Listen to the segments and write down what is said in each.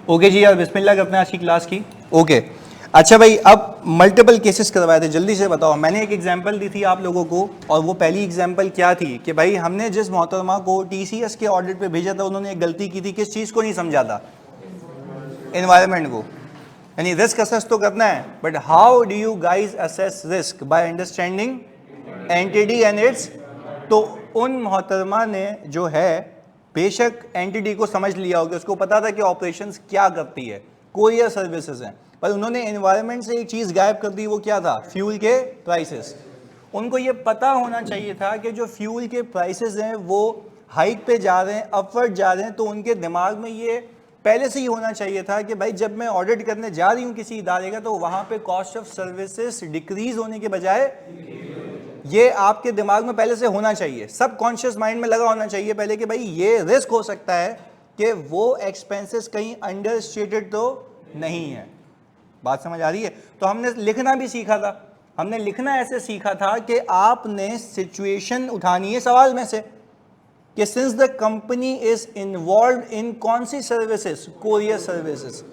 Okay जी यार, बिस्मिल्लाह करते हैं आज की क्लास की। ओके अच्छा भाई, अब मल्टीपल केसेस करवाए थे, जल्दी से बताओ। मैंने एक एग्जांपल दी थी आप लोगों को, और वो पहली एग्जांपल क्या थी कि भाई हमने जिस मोहतरमा को टीसीएस के ऑडिट पे भेजा था, उन्होंने एक गलती की थी। किस चीज़ को नहीं समझा था? एनवायरनमेंट को। यानी रिस्क असेस तो करना है, but how do you guys assess risk? By understanding entity and it's. तो उन मोहतरमा ने जो है बेशक एंटिटी को समझ लिया होगा, उसको पता था कि ऑपरेशंस क्या करती है, कोरियर सर्विसेज हैं, पर उन्होंने एनवायरनमेंट से एक चीज़ गायब कर दी। वो क्या था? फ्यूल के प्राइसेस। उनको ये पता होना चाहिए था कि जो फ्यूल के प्राइसेस हैं वो हाइक पे जा रहे हैं, अपवर्ड जा रहे हैं। तो उनके दिमाग में ये पहले से ही होना चाहिए था कि भाई जब मैं ऑडिट करने जा रही हूँ किसी इदारे का, तो वहाँ पे कॉस्ट ऑफ सर्विसेज डिक्रीज होने के बजाय, ये आपके दिमाग में पहले से होना चाहिए, सब कॉन्शियस माइंड में लगा होना चाहिए पहले कि भाई ये रिस्क हो सकता है कि वो एक्सपेंसेस कहीं अंडर स्टेटेड तो नहीं है। बात समझ आ रही है? तो हमने लिखना भी सीखा था। हमने लिखना ऐसे सीखा था कि आपने सिचुएशन उठानी है सवाल में से कि since the company is involve in कौन सी services? Courier services,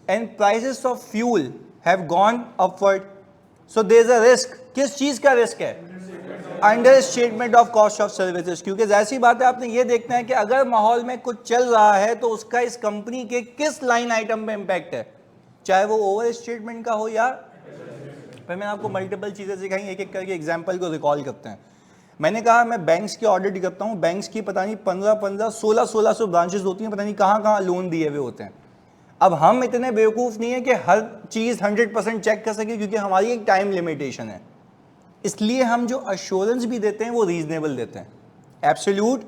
and prices of fuel have gone upward, so there is a risk. किस चीज का रिस्क है? Under statement of cost of services. क्योंकि जैसी बात है, आपने ये देखना है कि अगर माहौल में कुछ चल रहा है तो उसका इस कंपनी के किस लाइन आइटम पे इंपैक्ट है, चाहे वो ओवर स्टेटमेंट का हो या फिर। मैंने आपको मल्टीपल चीजें सिखाई, एक एक करके एग्जांपल को रिकॉल करते हैं। मैंने कहा मैं बैंक्स की ऑडिट करता हूँ, बैंक्स की पता नहीं 15 1600 ब्रांचेस होती हैं, पता नहीं कहाँ कहाँ लोन दिए हुए होते हैं। अब हम इतने बेवकूफ़ नहीं है कि हर चीज़ 100% चेक कर सके, क्योंकि हमारी एक टाइम लिमिटेशन है। इसलिए हम जो अश्योरेंस भी देते हैं वो रीजनेबल देते हैं, एब्सोल्यूट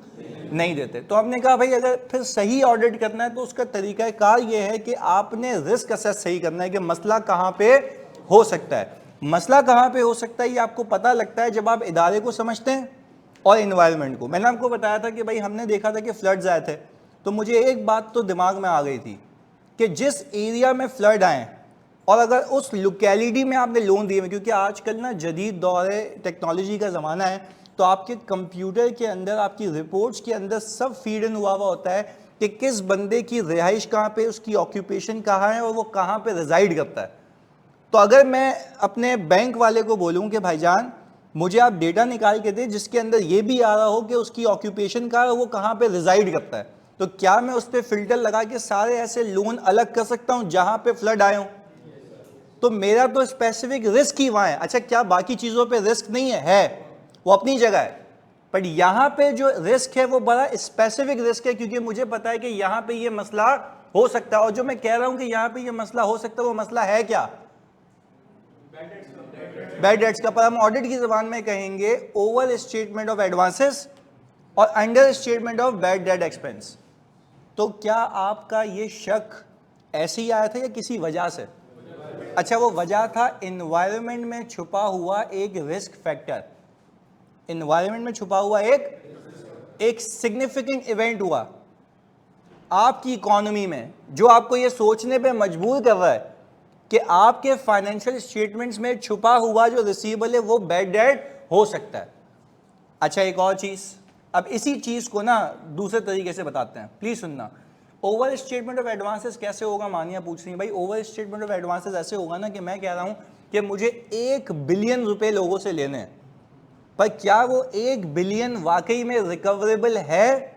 नहीं देते। तो हमने कहा भाई अगर फिर सही ऑडिट करना है तो उसका तरीकाकार ये है कि आपने रिस्क असेस सही करना है कि मसला कहाँ पे हो सकता है। मसला कहाँ पे हो सकता है ये आपको पता लगता है जब आप इदारे को समझते हैं और इन्वायरमेंट को। मैंने आपको बताया था कि भाई हमने देखा था कि फ्लड्स आए थे, तो मुझे एक बात तो दिमाग में आ गई थी कि जिस एरिया में फ्लड आए और अगर उस लोकेलिटी में आपने लोन दिए हुए, क्योंकि आजकल ना जदीद दौर है, टेक्नोलॉजी का ज़माना है, तो आपके कंप्यूटर के अंदर, आपकी रिपोर्ट्स के अंदर सब फीड इन हुआ होता है कि किस बंदे की रिहाइश कहाँ पे, उसकी ऑक्यूपेशन कहाँ है और वो कहाँ पे रिजाइड करता है। तो अगर मैं अपने बैंक वाले को बोलूँ कि भाईजान मुझे आप डेटा निकाल के दें जिसके अंदर ये भी आ रहा हो कि उसकी ऑक्यूपेशन का, वो कहाँ पे रिजाइड करता है, तो क्या मैं उस पर फिल्टर लगा के सारे ऐसे लोन अलग कर सकता हूँ जहाँ पे फ्लड आए हों? तो मेरा तो स्पेसिफिक रिस्क ही वहाँ है। अच्छा, क्या बाकी चीज़ों पे रिस्क नहीं है? है, वो अपनी जगह है, बट यहाँ पे जो रिस्क है वो बड़ा स्पेसिफिक रिस्क है, क्योंकि मुझे पता है कि यहाँ पे ये मसला हो सकता है। और जो मैं कह रहा हूँ कि यहाँ पे ये मसला हो सकता है, वो मसला है क्या? बैड डेट्स का। पर हम ऑडिट की ज़बान में कहेंगे ओवर स्टेटमेंट ऑफ एडवांसेस और under statement of bad debt expense. तो क्या आपका ये शक ऐसे ही आया था या किसी वजह से? अच्छा, वो वजह था इन्वायरमेंट में छुपा हुआ एक रिस्क फैक्टर। इन्वायरमेंट में छुपा हुआ एक सिग्निफिकेंट इवेंट हुआ आपकी इकोनॉमी में, जो आपको ये सोचने पे मजबूर कर रहा है कि आपके फाइनेंशियल स्टेटमेंट्स में छुपा हुआ जो रिसीवेबल है वो बैड डेट हो सकता है। अच्छा, एक और चीज़, अब इसी चीज़ को ना दूसरे तरीके से बताते हैं, प्लीज़ सुनना। ओवर स्टेटमेंट ऑफ एडवांसेस कैसे होगा? मानिया पूछ रही है भाई, ओवर स्टेटमेंट ऑफ एडवांसेस ऐसे होगा ना कि मैं कह रहा हूं कि मुझे 1 बिलियन रुपए लोगों से लेने हैं, पर क्या वो 1 बिलियन वाकई में रिकवरेबल है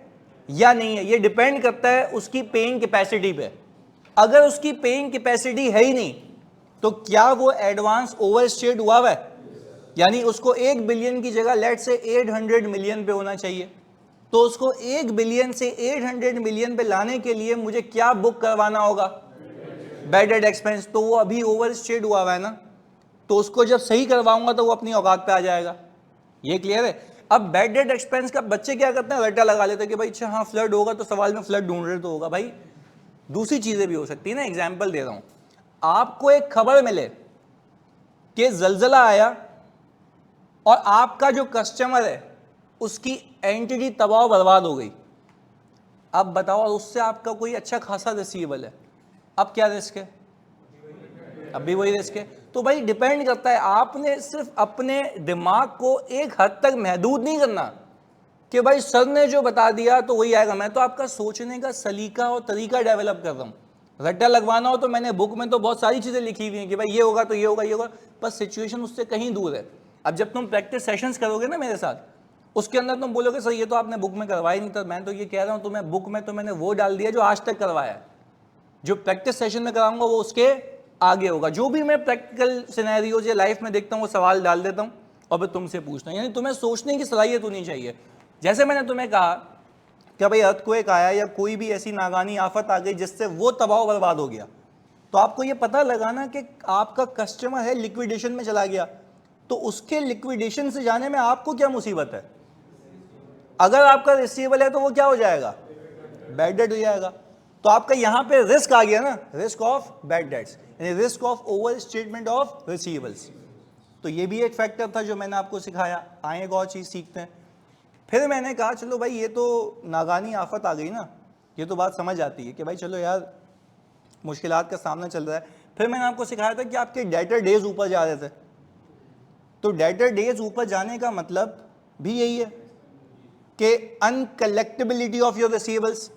या नहीं है, ये डिपेंड करता है उसकी पेइंग कैपेसिटी पे। अगर उसकी पेइंग कैपेसिटी है ही नहीं तो क्या वो एडवांस ओवर स्टेट हुआ है? यानी उसको 1 बिलियन की जगह लेट से 800 मिलियन पे होना चाहिए, तो उसको 1 बिलियन से 800 मिलियन पे लाने के लिए मुझे क्या बुक करवाना होगा? Bad debt expense. तो वो अभी ओवर स्टेट हुआ है ना, तो उसको जब सही करवाऊंगा तो वो अपनी औकात पे आ जाएगा। ये क्लियर है? अब बैड डेट एक्सपेंस का बच्चे क्या करते हैं, रट्टा लगा लेते हैं कि भाई अच्छा हाँ फ्लड होगा तो सवाल में फ्लड ढूंढ रहे तो होगा। भाई दूसरी चीजें भी हो सकती है ना। एग्जाम्पल दे रहा हूं, आपको एक खबर मिले कि जलजला आया और आपका जो कस्टमर है उसकी एंटिटी तबाह बर्बाद हो गई। अब बताओ, और उससे आपका कोई अच्छा खासा रिसीवेबल है, अब क्या रिस्क है? अब भी वही रिस्क है। तो भाई डिपेंड करता है, आपने सिर्फ अपने दिमाग को एक हद तक महदूद नहीं करना कि भाई सर ने जो बता दिया तो वही आएगा। मैं तो आपका सोचने का सलीका और तरीका डेवलप कर रहा हूं रट्टा लगवाना हो तो मैंने बुक में तो बहुत सारी चीज़ें लिखी हुई हैं कि भाई ये होगा तो ये होगा ये होगा, पर सिचुएशन उससे कहीं दूर है। अब जब तुम प्रैक्टिस सेशंस करोगे ना मेरे साथ, उसके अंदर तुम बोलोगे सर ये तो आपने बुक में करवाया नहीं था, मैं तो ये कह रहा हूँ तुम्हें बुक में तो मैंने वो डाल दिया जो आज तक करवाया है, जो प्रैक्टिस सेशन में कराऊंगा वो उसके आगे होगा। जो भी मैं प्रैक्टिकल सिनेरियोज या लाइफ में देखता हूँ वो सवाल डाल देता हूँ और फिर तुमसे पूछता हूँ, यानी तुम्हें सोचने की सलाहियत होनी चाहिए। जैसे मैंने तुम्हें कहा कि भाई अर्थक्वेक आया या कोई भी ऐसी नागानी आफत आ गई जिससे वो तबाह बर्बाद हो गया, तो आपको ये पता लगाना कि आपका कस्टमर है लिक्विडेशन में चला गया, तो उसके लिक्विडेशन से जाने में आपको क्या मुसीबत है? अगर आपका रिसीवेबल है तो वो क्या हो जाएगा? बैड डेट हो जाएगा। तो आपका यहां पे रिस्क आ गया ना, रिस्क ऑफ बैड डेट्स, यानी risk of over statement of receivables. तो ये भी एक फैक्टर था जो मैंने आपको सिखाया। आए एक और चीज सीखते हैं। फिर मैंने कहा चलो भाई ये तो नागानी आफत आ गई ना, ये तो बात समझ आती है कि भाई चलो यार मुश्किलात का सामना चल रहा है। फिर मैंने आपको सिखाया था कि आपके डेटर डेज ऊपर जा रहे थे, तो डेटर डेज ऊपर जाने का मतलब भी यही है कि अनकलेक्टेबिलिटी ऑफ योर रिसीवेबल्स।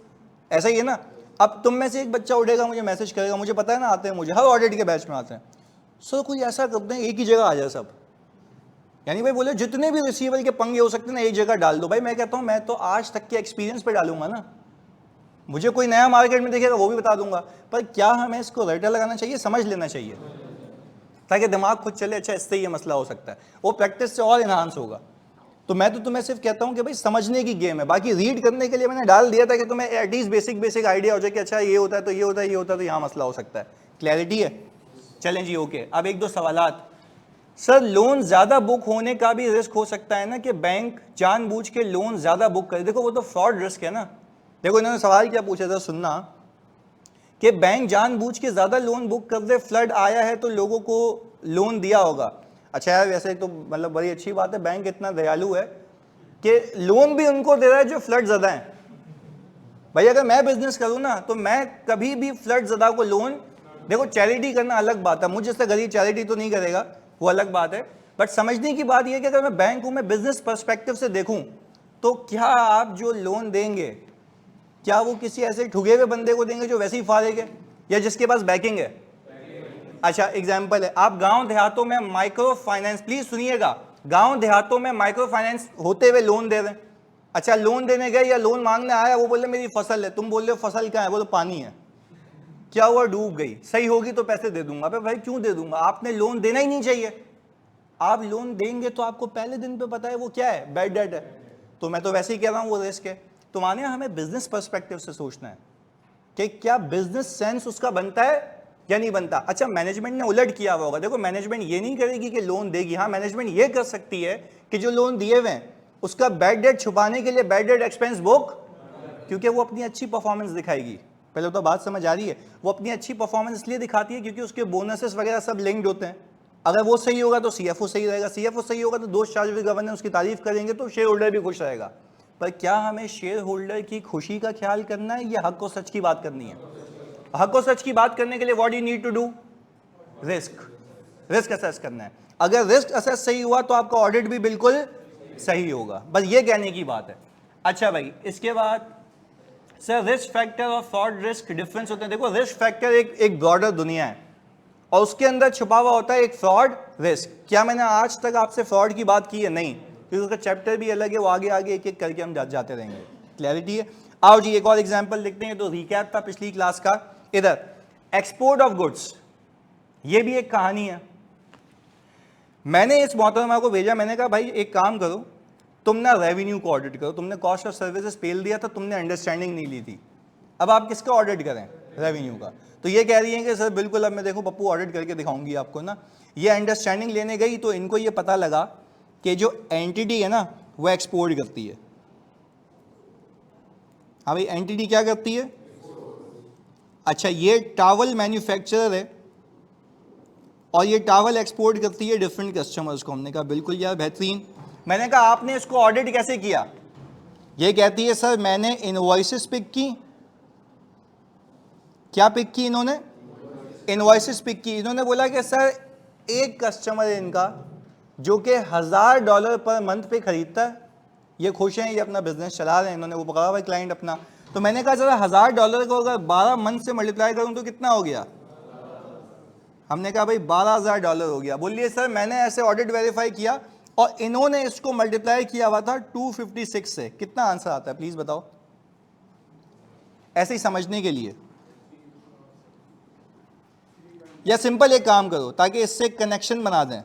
ऐसा ही है ना। अब तुम में से एक बच्चा उठेगा, मुझे मैसेज करेगा, मुझे पता है ना आते हैं, मुझे हर ऑडिट के बैच में आते हैं, सर कोई ऐसा करते हैं एक ही जगह आ जाए सब, यानी भाई बोले जितने भी रिसीवेबल के पंगे हो सकते हैं ना एक जगह डाल दो। भाई मैं कहता हूं मैं तो आज तक के एक्सपीरियंस पे डालूंगा ना, मुझे कोई नया मार्केट में दिखेगा वो भी बता दूंगा, पर क्या हमें इसको रट्टा लगाना चाहिए? समझ लेना चाहिए ताकि दिमाग खुद चले, अच्छा इससे ये मसला हो सकता है, वो प्रैक्टिस से और इन्हांस होगा। तो मैं तो तुम्हें सिर्फ कहता हूं कि भाई समझने की गेम है, बाकी रीड करने के लिए मैंने डाल दिया था कि तुम्हें एटलीस्ट बेसिक आइडिया हो जाए कि अच्छा ये होता है तो ये होता है, ये होता है तो यहाँ मसला हो सकता है। क्लैरिटी है? चलें जी, ओके। अब एक दो सवालात। सर लोन ज्यादा बुक होने का भी रिस्क हो सकता है ना, कि बैंक जानबूझ के लोन ज्यादा बुक करे? देखो वो तो फ्रॉड रिस्क है ना। देखो इन्होंने सवाल क्या पूछा था, सुनना, कि बैंक जानबूझ के ज्यादा लोन बुक कर दे, फ्लड आया है तो लोगों को लोन दिया होगा। अच्छा यार वैसे तो मतलब बड़ी अच्छी बात है, बैंक इतना दयालु है कि लोन भी उनको दे रहा है जो फ्लड ज़दा है। भाई अगर मैं बिजनेस करूँ ना तो मैं कभी भी फ्लड ज़दा को लोन, देखो चैरिटी करना अलग बात है, मुझ जैसा गरीब चैरिटी तो नहीं करेगा, वो अलग बात है, बट समझने की बात यह है कि अगर मैं बैंक हूँ, मैं बिजनेस पर्सपेक्टिव से देखूँ, तो क्या आप जो लोन देंगे क्या वो किसी ऐसे ठुगे हुए बंदे को देंगे जो वैसे ही फारेग है, या जिसके पास बैकिंग है? अच्छा एग्जाम्पल है, आप गांव देहातों में माइक्रो फाइनेंस, प्लीज सुनिएगा, गांव देहातों में माइक्रो फाइनेंस होते हुए लोन दे रहे हैं। अच्छा लोन देने गए या लोन मांगने आया, वो बोले मेरी फसल है, तुम बोल रहे हो फसल क्या है, वो तो पानी है। क्या हुआ? डूब गई। सही होगी तो पैसे दे दूंगा। भाई क्यों दे दूंगा? आपने लोन देना ही नहीं चाहिए। आप लोन देंगे तो आपको पहले दिन पे पता है वो क्या है, बैड डेट है। तो मैं तो वैसे ही कह रहा हूँ वो रिस्क है। तो माने हमें बिजनेस पर्सपेक्टिव से सोचना है कि क्या बिजनेस सेंस उसका बनता है या नहीं बनता। अच्छा मैनेजमेंट ने उलट किया हुआ होगा। देखो मैनेजमेंट ये नहीं करेगी कि लोन देगी, हाँ मैनेजमेंट ये कर सकती है कि जो लोन दिए हुए हैं उसका बैड डेट छुपाने के लिए बैड डेट एक्सपेंस बुक, क्योंकि वो अपनी अच्छी परफॉर्मेंस दिखाएगी। पहले तो बात समझ आ रही है, वो अपनी अच्छी परफॉर्मेंस इसलिए दिखाती है क्योंकि उसके बोनसेस वगैरह सब लिंक्ड होते हैं। अगर वो सही होगा तो सीएफओ सही रहेगा, सीएफओ सही होगा तो दोस्त चार्ज विद गवर्नेंस उसकी तारीफ करेंगे तो शेयर होल्डर भी खुश रहेगा। पर क्या हमें शेयर होल्डर की खुशी का ख्याल करना है या हक और सच की बात करनी है? हक और सच की बात करने के लिए what you need to do, risk assess करना है। अगर रिस्क असेस सही हुआ तो आपका ऑडिट भी बिल्कुल सही होगा, बस ये कहने की बात है। अच्छा भाई इसके बाद सर रिस्क फैक्टर और फ्रॉड रिस्क डिफरेंस होते हैं। देखो रिस्क फैक्टर एक ब्रॉडर दुनिया है और उसके अंदर छुपा हुआ होता है एक फ्रॉड रिस्क। क्या मैंने आज तक आपसे फ्रॉड की बात की है? नहीं, क्योंकि उसका चैप्टर भी अलग है, वो आगे आगे एक एक करके हम जाते रहेंगे। क्लैरिटी है? आओ जी एक और एग्जांपल देखते हैं। तो रिकैप था पिछली क्लास का। इधर एक्सपोर्ट ऑफ गुड्स, ये भी एक कहानी है। मैंने इस मोहतरमा को भेजा, मैंने कहा भाई एक काम करो, तुम ना रेवेन्यू को ऑडिट करो, तुमने कॉस्ट ऑफ सर्विसेज पेल दिया था, तुमने अंडरस्टैंडिंग नहीं ली थी, अब आप किसका ऑडिट करें? रेवेन्यू का। तो ये कह रही है कि सर बिल्कुल, अब मैं देखो पप्पू ऑडिट करके दिखाऊंगी आपको ना। ये अंडरस्टैंडिंग लेने गई तो इनको ये पता लगा कि जो एंटिटी है ना वो एक्सपोर्ट करती है। हाँ भाई एंटिटी क्या करती है? अच्छा ये टावल मैन्युफैक्चरर है और ये टावल एक्सपोर्ट करती है डिफरेंट कस्टमर्स को। हमने कहा बिल्कुल यार बेहतरीन। मैंने कहा आपने इसको ऑडिट कैसे किया? ये कहती है सर मैंने इनवॉइसेस पिक की। क्या पिक की इन्होंने? इनवॉइसेस पिक की। इन्होंने बोला कि सर एक कस्टमर है इनका जो कि $1000 पर मंथ पे खरीदता है, ये खुश हैं, ये अपना बिजनेस चला रहे हैं, इन्होंने वो पकड़ा हुआ क्लाइंट अपना। तो मैंने कहा जरा $1000 को अगर 12 मंथ से मल्टीप्लाई करूं तो कितना हो गया? हमने कहा भाई $12,000 हो गया। बोलिए सर मैंने ऐसे ऑडिट वेरीफाई किया और इन्होंने इसको मल्टीप्लाई किया हुआ था 256 से, कितना आंसर आता है प्लीज बताओ, ऐसे ही समझने के लिए। या सिंपल एक काम करो ताकि इससे कनेक्शन बना दें,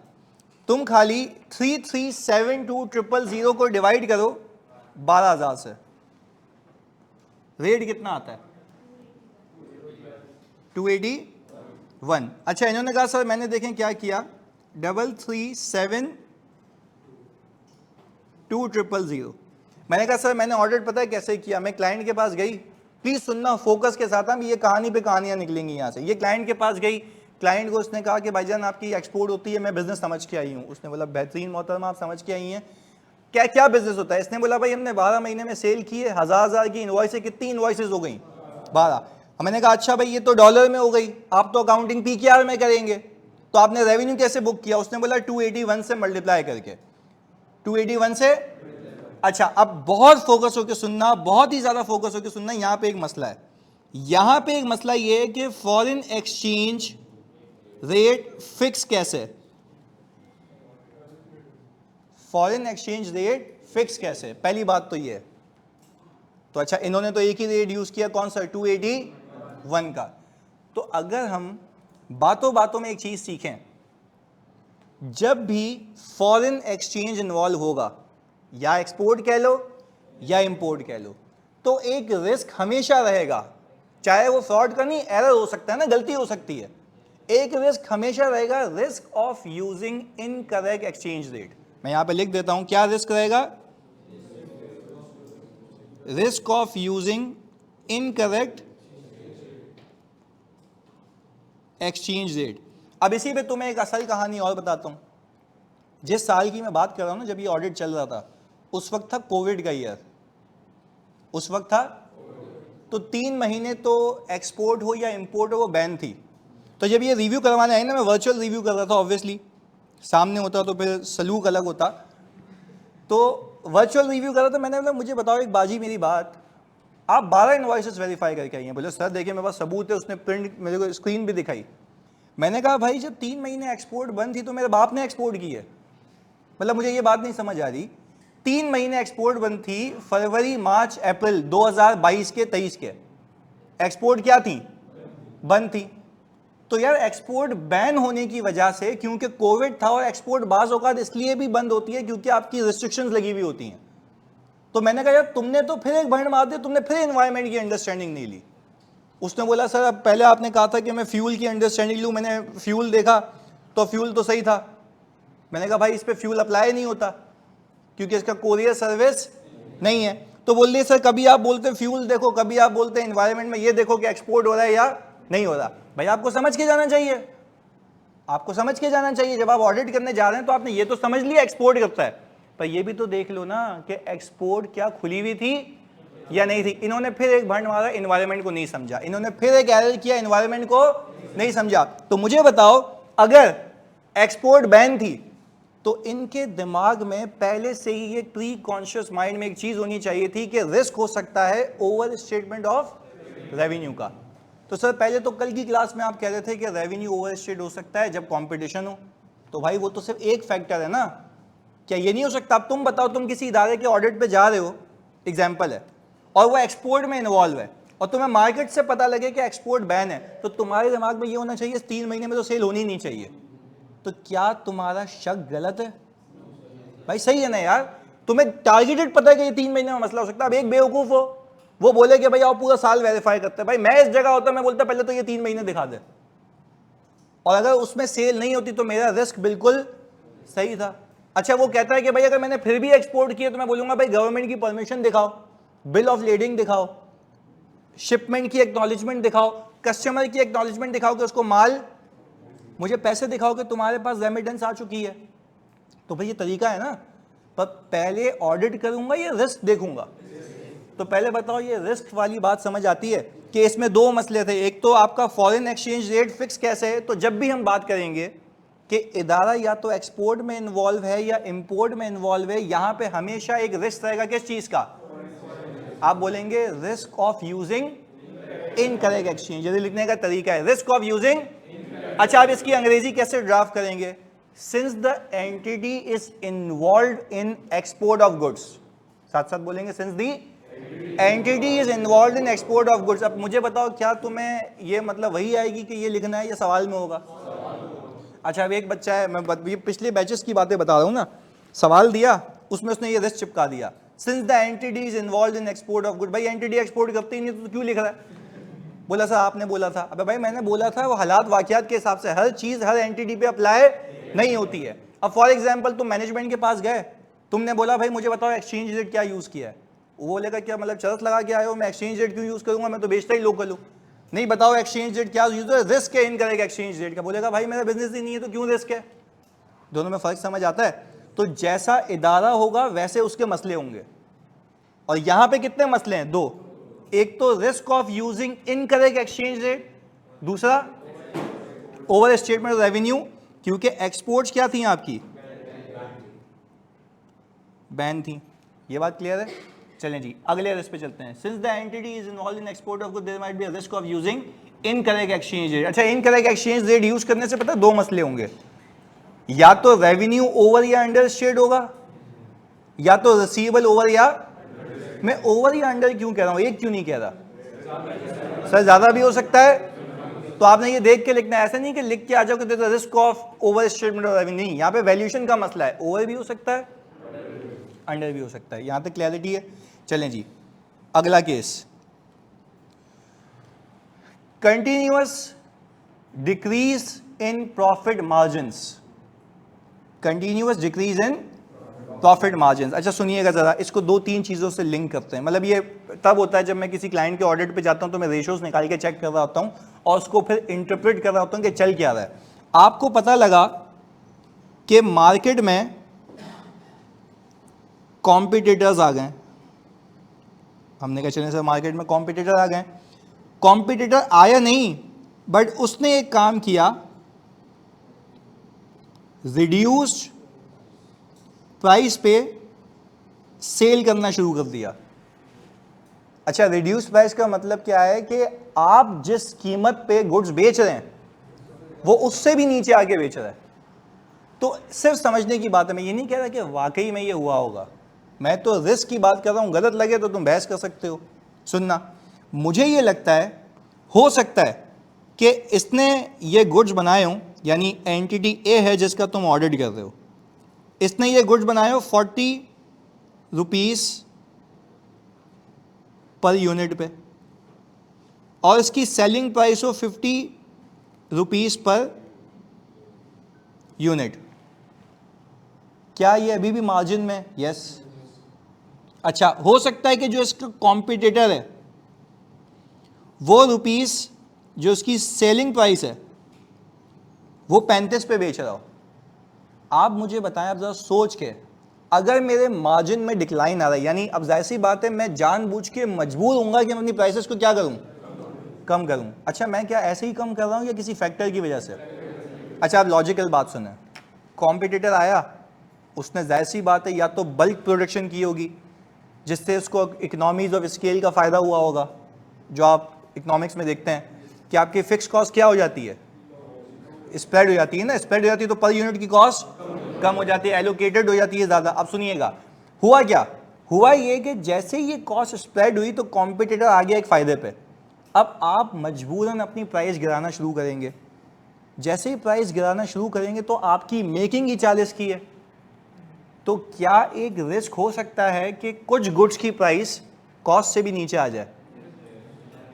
तुम खाली 3372000 को डिवाइड करो 12,000 से, रेट कितना आता है? 281। अच्छा इन्होंने कहा सर मैंने देखें क्या किया, 3372000। मैंने कहा सर मैंने ऑडिट पता है कैसे किया, मैं क्लाइंट के पास गई, प्लीज सुनना फोकस के साथ, हम ये कहानी पे कहानियां निकलेंगी यहां से। ये क्लाइंट के पास गई, क्लाइंट को उसने कहा कि भाईजान आपकी एक्सपोर्ट होती है, मैं बिजनेस समझ के आई हूँ। उसने बोला बेहतरीन मोहतरमा आप समझ के आई हैं, क्या क्या बिजनेस होता है? इसने बोला भाई हमने 12 महीने में सेल की है, 1000 की इनवॉइस, कितनी इनवॉइसेज हो गई? 12। मैंने कहा अच्छा भाई ये तो डॉलर में हो गई, आप तो अकाउंटिंग पीकेआर में करेंगे, तो आपने रेवेन्यू कैसे बुक किया? उसने बोला 281 से मल्टीप्लाई करके, 281 से। अच्छा अब बहुत फोकस होकर सुनना, बहुत ही ज्यादा फोकस होकर सुनना, यहां पे एक मसला है, यहां पे एक मसला ये है कि फॉरेन एक्सचेंज रेट फिक्स कैसे, फॉरेन एक्सचेंज रेट फिक्स कैसे, पहली बात तो ये है। तो अच्छा इन्होंने तो एक ही रेट यूज किया, कौन सा? 281 का। तो अगर हम बातों बातों में एक चीज सीखें, जब भी फॉरेन एक्सचेंज इन्वॉल्व होगा, या एक्सपोर्ट कह लो या इंपोर्ट कह लो, तो एक रिस्क हमेशा रहेगा, चाहे वो फ्रॉड का नहीं, एरर हो सकता है ना, गलती हो सकती है, एक रिस्क हमेशा रहेगा, risk of using incorrect exchange rate. मैं यहां पे लिख देता हूं क्या रिस्क रहेगा, risk of using incorrect exchange rate. अब इसी पे तुम्हें एक असल कहानी और बताता हूं। जिस साल की मैं बात कर रहा हूं ना, जब ये ऑडिट चल रहा था, उस वक्त था कोविड का ईयर, उस वक्त था, तो 3 महीने तो एक्सपोर्ट हो या इंपोर्ट हो वो बैन थी। तो जब ये रिव्यू करवाने आए ना, मैं वर्चुअल रिव्यू कर रहा था, ऑब्वियसली सामने होता तो फिर सलूक अलग होता, तो वर्चुअल रिव्यू कर रहा था। मैंने बोला मुझे बताओ एक बाजी मेरी बात, आप 12 इनवॉइसेस वेरीफाई करके आई हैं? बोले सर देखिए मेरे पास सबूत है, उसने प्रिंट मेरे को स्क्रीन भी दिखाई। मैंने कहा भाई जब 3 महीने एक्सपोर्ट बंद थी तो मेरे बाप ने एक्सपोर्ट की है, मतलब मुझे ये बात नहीं समझ आ रही। 3 महीने एक्सपोर्ट बंद थी, फरवरी मार्च अप्रैल 2022 के 23 के एक्सपोर्ट क्या थी? बंद थी। तो यार एक्सपोर्ट बैन होने की वजह से, क्योंकि कोविड था और एक्सपोर्ट बाज औकात इसलिए भी बंद होती है क्योंकि आपकी रिस्ट्रिक्शंस लगी हुई होती हैं। तो मैंने कहा यार तुमने तो फिर एक भंड मार दी, तुमने फिर एनवायरनमेंट की अंडरस्टैंडिंग नहीं ली। उसने बोला सर अब पहले आपने कहा था कि मैं फ्यूल की अंडरस्टैंडिंग लूँ, मैंने फ्यूल देखा तो फ्यूल तो सही था। मैंने कहा भाई इस पर फ्यूल अप्लाई नहीं होता क्योंकि इसका कोरियर सर्विस नहीं है। तो बोल रही सर कभी आप बोलते फ्यूल देखो, कभी आप बोलते एनवायरनमेंट में ये देखो कि एक्सपोर्ट हो रहा है या नहीं हो रहा। भाई आपको समझ के जाना चाहिए, आपको समझ के जाना चाहिए। जब आप ऑडिट करने जा रहे हैं तो आपने ये तो समझ लिया एक्सपोर्ट करता है, पर ये भी तो देख लो ना कि एक्सपोर्ट क्या खुली हुई थी या नहीं थी। इन्होंने फिर एक भंड मारा, एनवायरनमेंट को नहीं समझा, इन्होंने फिर एक एरर किया, एनवायरनमेंट को नहीं समझा। तो मुझे बताओ अगर एक्सपोर्ट बैन थी तो इनके दिमाग में पहले से ही ये प्री कॉन्शियस माइंड में एक चीज होनी चाहिए थी कि रिस्क हो सकता है ओवर स्टेटमेंट ऑफ रेवेन्यू का। तो सर पहले तो कल की क्लास में आप कह रहे थे कि रेवेन्यू ओवर स्टेट हो सकता है जब कंपटीशन हो, तो भाई वो तो सिर्फ एक फैक्टर है ना, क्या ये नहीं हो सकता? अब तुम बताओ, तुम किसी इदारे के ऑडिट पे जा रहे हो, एग्जाम्पल है, और वो एक्सपोर्ट में इन्वॉल्व है और तुम्हें मार्केट से पता लगे कि एक्सपोर्ट बैन है, तो तुम्हारे दिमाग में ये होना चाहिए 3 महीने में तो सेल होनी नहीं चाहिए। तो क्या तुम्हारा शक गलत है? भाई सही है ना यार, तुम्हें टारगेटेड पता है कि ये 3 महीने में मसला हो सकता है। अब एक बेवकूफ हो वो बोले कि भाई आप पूरा साल वेरीफाई करते हैं, भाई मैं इस जगह होता मैं बोलता पहले तो ये 3 महीने दिखा दे, और अगर उसमें सेल नहीं होती तो मेरा रिस्क बिल्कुल सही था। अच्छा वो कहता है कि भाई अगर मैंने फिर भी एक्सपोर्ट किया तो मैं बोलूंगा भाई गवर्नमेंट की परमिशन दिखाओ, बिल ऑफ लेडिंग दिखाओ, शिपमेंट की एक्नॉलेजमेंट दिखाओ, कस्टमर की एक्नॉलेजमेंट दिखाओ कि उसको माल, मुझे पैसे दिखाओ कि तुम्हारे पास रेमिटेंस आ चुकी है। तो भाई ये तरीका है ना, पर पहले ऑडिट करूंगा या रिस्क देखूंगा? तो पहले बताओ ये रिस्क वाली बात समझ आती है कि इसमें 2 मसले थे। एक तो आपका फॉरेन एक्सचेंज रेट फिक्स कैसे है, तो जब भी हम बात करेंगे कि इदारा या तो एक्सपोर्ट में इन्वॉल्व है या इंपोर्ट में इन्वॉल्व है, यहां पे हमेशा एक रिस्क रहेगा किस चीज का? आप बोलेंगे risk of using incorrect exchange, यदि लिखने का तरीका है रिस्क ऑफ यूजिंग। अच्छा, आप इसकी अंग्रेजी कैसे ड्राफ्ट करेंगे? Since the entity is involve in export of goods, साथ साथ बोलेंगे since the entity is involve in export of goods. अब मुझे बताओ, क्या तुम्हें ये मतलब वही आएगी कि ये लिखना है, या सवाल में होगा? अच्छा, अब एक बच्चा है, मैं ये पिछले बैचेस की बातें बता रहा हूँ ना, सवाल दिया उसमें उसने ये रिस्क चिपका दिया, since the entity is involve in export of good. भाई एंटिटी एक्सपोर्ट करते ही नहीं तो क्यों लिख रहा है? बोला सर आपने बोला था। अबे भाई मैंने बोला था, वो हालात वाकयात के हिसाब से हर चीज हर एंटिटी पे अप्लाई नहीं होती है। अब फॉर एग्जांपल तुम मैनेजमेंट के पास गए, तुमने बोला भाई मुझे बताओ एक्सचेंज रेट क्या यूज किया है, वो बोलेगा क्या मतलब चरस लगा के आए हो, मैं एक्सचेंज रेट क्यों यूज करूंगा, मैं तो बेचता ही लोकल हूँ। नहीं बताओ एक्सचेंज रेट क्या यूज है, रिस्क है इनकरेक्ट एक्सचेंज रेट का, बोलेगा भाई मेरा बिजनेस ही नहीं है तो क्यों रिस्क है। दोनों में फर्क समझ आता है? तो जैसा इदारा होगा वैसे उसके मसले होंगे, और यहां पे कितने मसले हैं? दो। एक तो risk of using incorrect exchange rate, दूसरा ओवर स्टेटमेंट ऑफ रेवेन्यू, क्योंकि एक्सपोर्ट्स क्या थी आपकी? बैन थी। ये बात क्लियर है? चलें जी अगले रिस्क पे चलते हैं। Since the entity is involve in export of good there might be a risk of using incorrect exchange rate. अच्छा, इनकरेक्ट एक्सचेंज रेट यूज करने से पता है दो मसले होंगे, या तो रेवेन्यू ओवर या अंडर स्टेट होगा, या तो रिसीवेबल ओवर या, मैं ओवर या अंडर क्यों कह रहा हूं, एक क्यों नहीं कह रहा? सर ज्यादा भी हो सकता है, तो आपने ये देख के लिखना है, ऐसा नहीं कि लिख के आ जाओ कि risk of over statement of revenue. नहीं, यहाँ पे वैल्यूएशन का मसला है, ओवर भी हो सकता है अंडर भी हो सकता है, यहां तक क्लैरिटी है? चलें जी अगला case, continuous decrease in profit margins, continuous decrease in profit margin. अच्छा सुनिएगा जरा, इसको दो तीन चीजों से लिंक करते हैं। मतलब ये तब होता है जब मैं किसी क्लाइंट के ऑडिट पे जाता हूं तो मैं रेशियोज निकाल के चेक कर रहा होता हूं और उसको फिर इंटरप्रेट कर रहा होता हूं कि चल क्या रहा है। आपको पता लगा कि मार्केट में कॉम्पिटिटर्स आ गए, हमने कहा चले सर मार्केट में कॉम्पिटिटर आ गए। कॉम्पिटिटर आया नहीं, बट उसने एक काम किया, रिड्यूस्ड प्राइस पे सेल करना शुरू कर दिया। अच्छा, रिड्यूस प्राइस का मतलब क्या है कि आप जिस कीमत पे गुड्स बेच रहे हैं वो उससे भी नीचे आके बेच रहा है। तो सिर्फ समझने की बात है, मैं ये नहीं कह रहा कि वाकई में ये हुआ होगा, मैं तो रिस्क की बात कर रहा हूं, गलत लगे तो तुम बहस कर सकते हो। सुनना, मुझे ये लगता है हो सकता है कि इसने ये गुड्स बनाए हों, यानी एंटिटी ए है जिसका तुम ऑडिट कर रहे हो, इसने ये गुड्स बनाए हो 40 रुपीस पर यूनिट पे, और इसकी सेलिंग प्राइस हो 50 रुपीस पर यूनिट। क्या ये अभी भी मार्जिन में? यस। अच्छा, हो सकता है कि जो इसका कॉम्पिटिटर है वो रुपीस जो उसकी सेलिंग प्राइस है वो 35 पे बेच रहा हो। आप मुझे बताएं, अब जरा सोच के, अगर मेरे मार्जिन में डिक्लाइन आ रहा है, यानी अब जाहिर सी बात है मैं जानबूझ के मजबूर होऊंगा कि मैं अपनी प्राइसेस को क्या करूं, कम करूं। अच्छा, मैं क्या ऐसे ही कम कर रहा हूं या किसी फैक्टर की वजह से? अच्छा, आप लॉजिकल बात सुने, कॉम्पिटिटर आया, उसने जाहिर सी बात है या तो बल्क प्रोडक्शन की होगी जिससे उसको इकोनॉमीज ऑफ स्केल का फ़ायदा हुआ होगा। जो आप इकोनॉमिक्स में देखते हैं कि आपकी फिक्स कॉस्ट क्या हो जाती है, स्प्रेड हो जाती है ना, स्प्रेड हो जाती है तो पर यूनिट की कॉस्ट कम हो जाती है, एलोकेटेड हो जाती है ज़्यादा। अब सुनिएगा, हुआ क्या, हुआ ये कि जैसे ये कॉस्ट स्प्रेड हुई तो कॉम्पिटिटर आ गया एक फ़ायदे पे। अब आप मजबूरन अपनी प्राइस गिराना शुरू करेंगे, जैसे ही प्राइस गिराना शुरू करेंगे तो आपकी मेकिंग ही 40 की है। तो क्या एक रिस्क हो सकता है कि कुछ गुड्स की प्राइस कॉस्ट से भी नीचे आ जाए,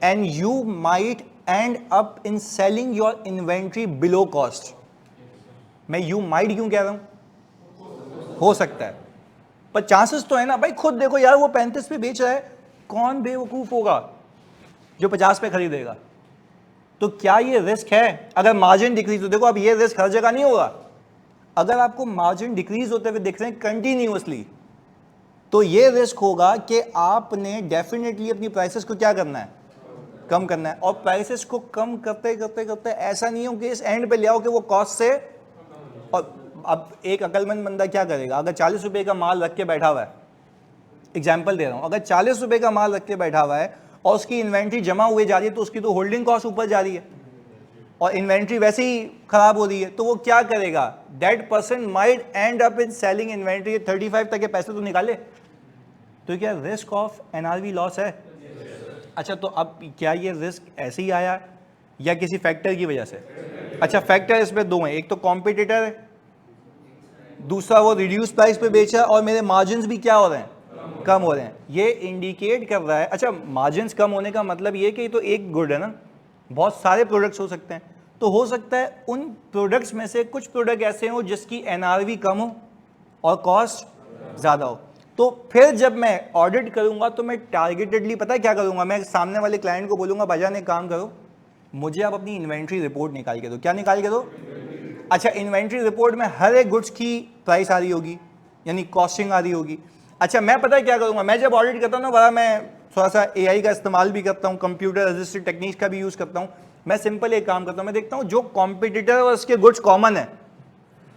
and you might and up in selling your inventory below cost. मैं यू माइट क्यों कह रहा हूं, हो सकता है, पर चांसेस तो है ना भाई। खुद देखो यार, वो 35 पे बेच रहा है, कौन बेवकूफ होगा जो 50 पे खरीदेगा? तो क्या ये रिस्क है? अगर मार्जिन डिक्रीज हो, देखो अब ये रिस्क हर जगह नहीं होगा, अगर आपको मार्जिन डिक्रीज होते हुए दिख रहे हैं कंटिन्यूअसली तो ये रिस्क होगा कि आपने डेफिनेटली अपनी प्राइसेस को क्या करना है, कम करना है। और प्राइसेस को कम करते करते करते ऐसा नहीं हो कि इस एंड पे ले आओ कि वो कॉस्ट से, और अब एक अकलमंद बंदा क्या करेगा, अगर 40 रुपए का माल रख के बैठा हुआ है एग्जाम्पल दे रहा हूं, अगर 40 रुपए का माल रख के बैठा हुआ है और उसकी इन्वेंट्री जमा हुए जा रही है तो उसकी तो होल्डिंग कॉस्ट ऊपर जा रही है और इन्वेंट्री वैसे ही खराब हो रही है, तो वो क्या करेगा, that person might and up in selling inventory 35 तक के पैसे तो निकाले, तो क्या रिस्क ऑफ एनआरवी लॉस है? अच्छा, तो अब क्या ये रिस्क ऐसे ही आया या किसी फैक्टर की वजह से? अच्छा, फैक्टर इसमें दो हैं, एक तो कॉम्पिटिटर है, दूसरा वो रिड्यूस प्राइस पे बेचा और मेरे मार्जिन भी क्या हो रहे हैं, कम हो रहे हैं। ये इंडिकेट कर रहा है, अच्छा मार्जिन कम होने का मतलब ये कि तो एक गुड है ना, बहुत सारे प्रोडक्ट्स हो सकते हैं, तो हो सकता है उन प्रोडक्ट्स में से कुछ प्रोडक्ट ऐसे हो जिसकी एनआरवी कम हो और कॉस्ट ज़्यादा हो। तो फिर जब मैं ऑडिट करूंगा तो मैं टारगेटेडली पता है क्या करूंगा, मैं सामने वाले क्लाइंट को बोलूंगा भाईजान एक काम करो, मुझे आप अपनी इन्वेंट्री रिपोर्ट निकाल के दो। क्या निकाल के दो? अच्छा, इन्वेंट्री रिपोर्ट में हर एक गुड्स की प्राइस आ रही होगी, यानी कॉस्टिंग आ रही होगी। अच्छा, मैं पता है क्या करूंगा, मैं जब ऑडिट करता हूँ ना बड़ा, मैं थोड़ा सा एआई का इस्तेमाल भी करता हूँ, कंप्यूटर असिस्टेड टेक्निक्स का भी यूज़ करता हूँ। मैं सिंपल एक काम करता हूँ, मैं देखता हूँ जो कॉम्पिटिटर और उसके गुड्स कॉमन है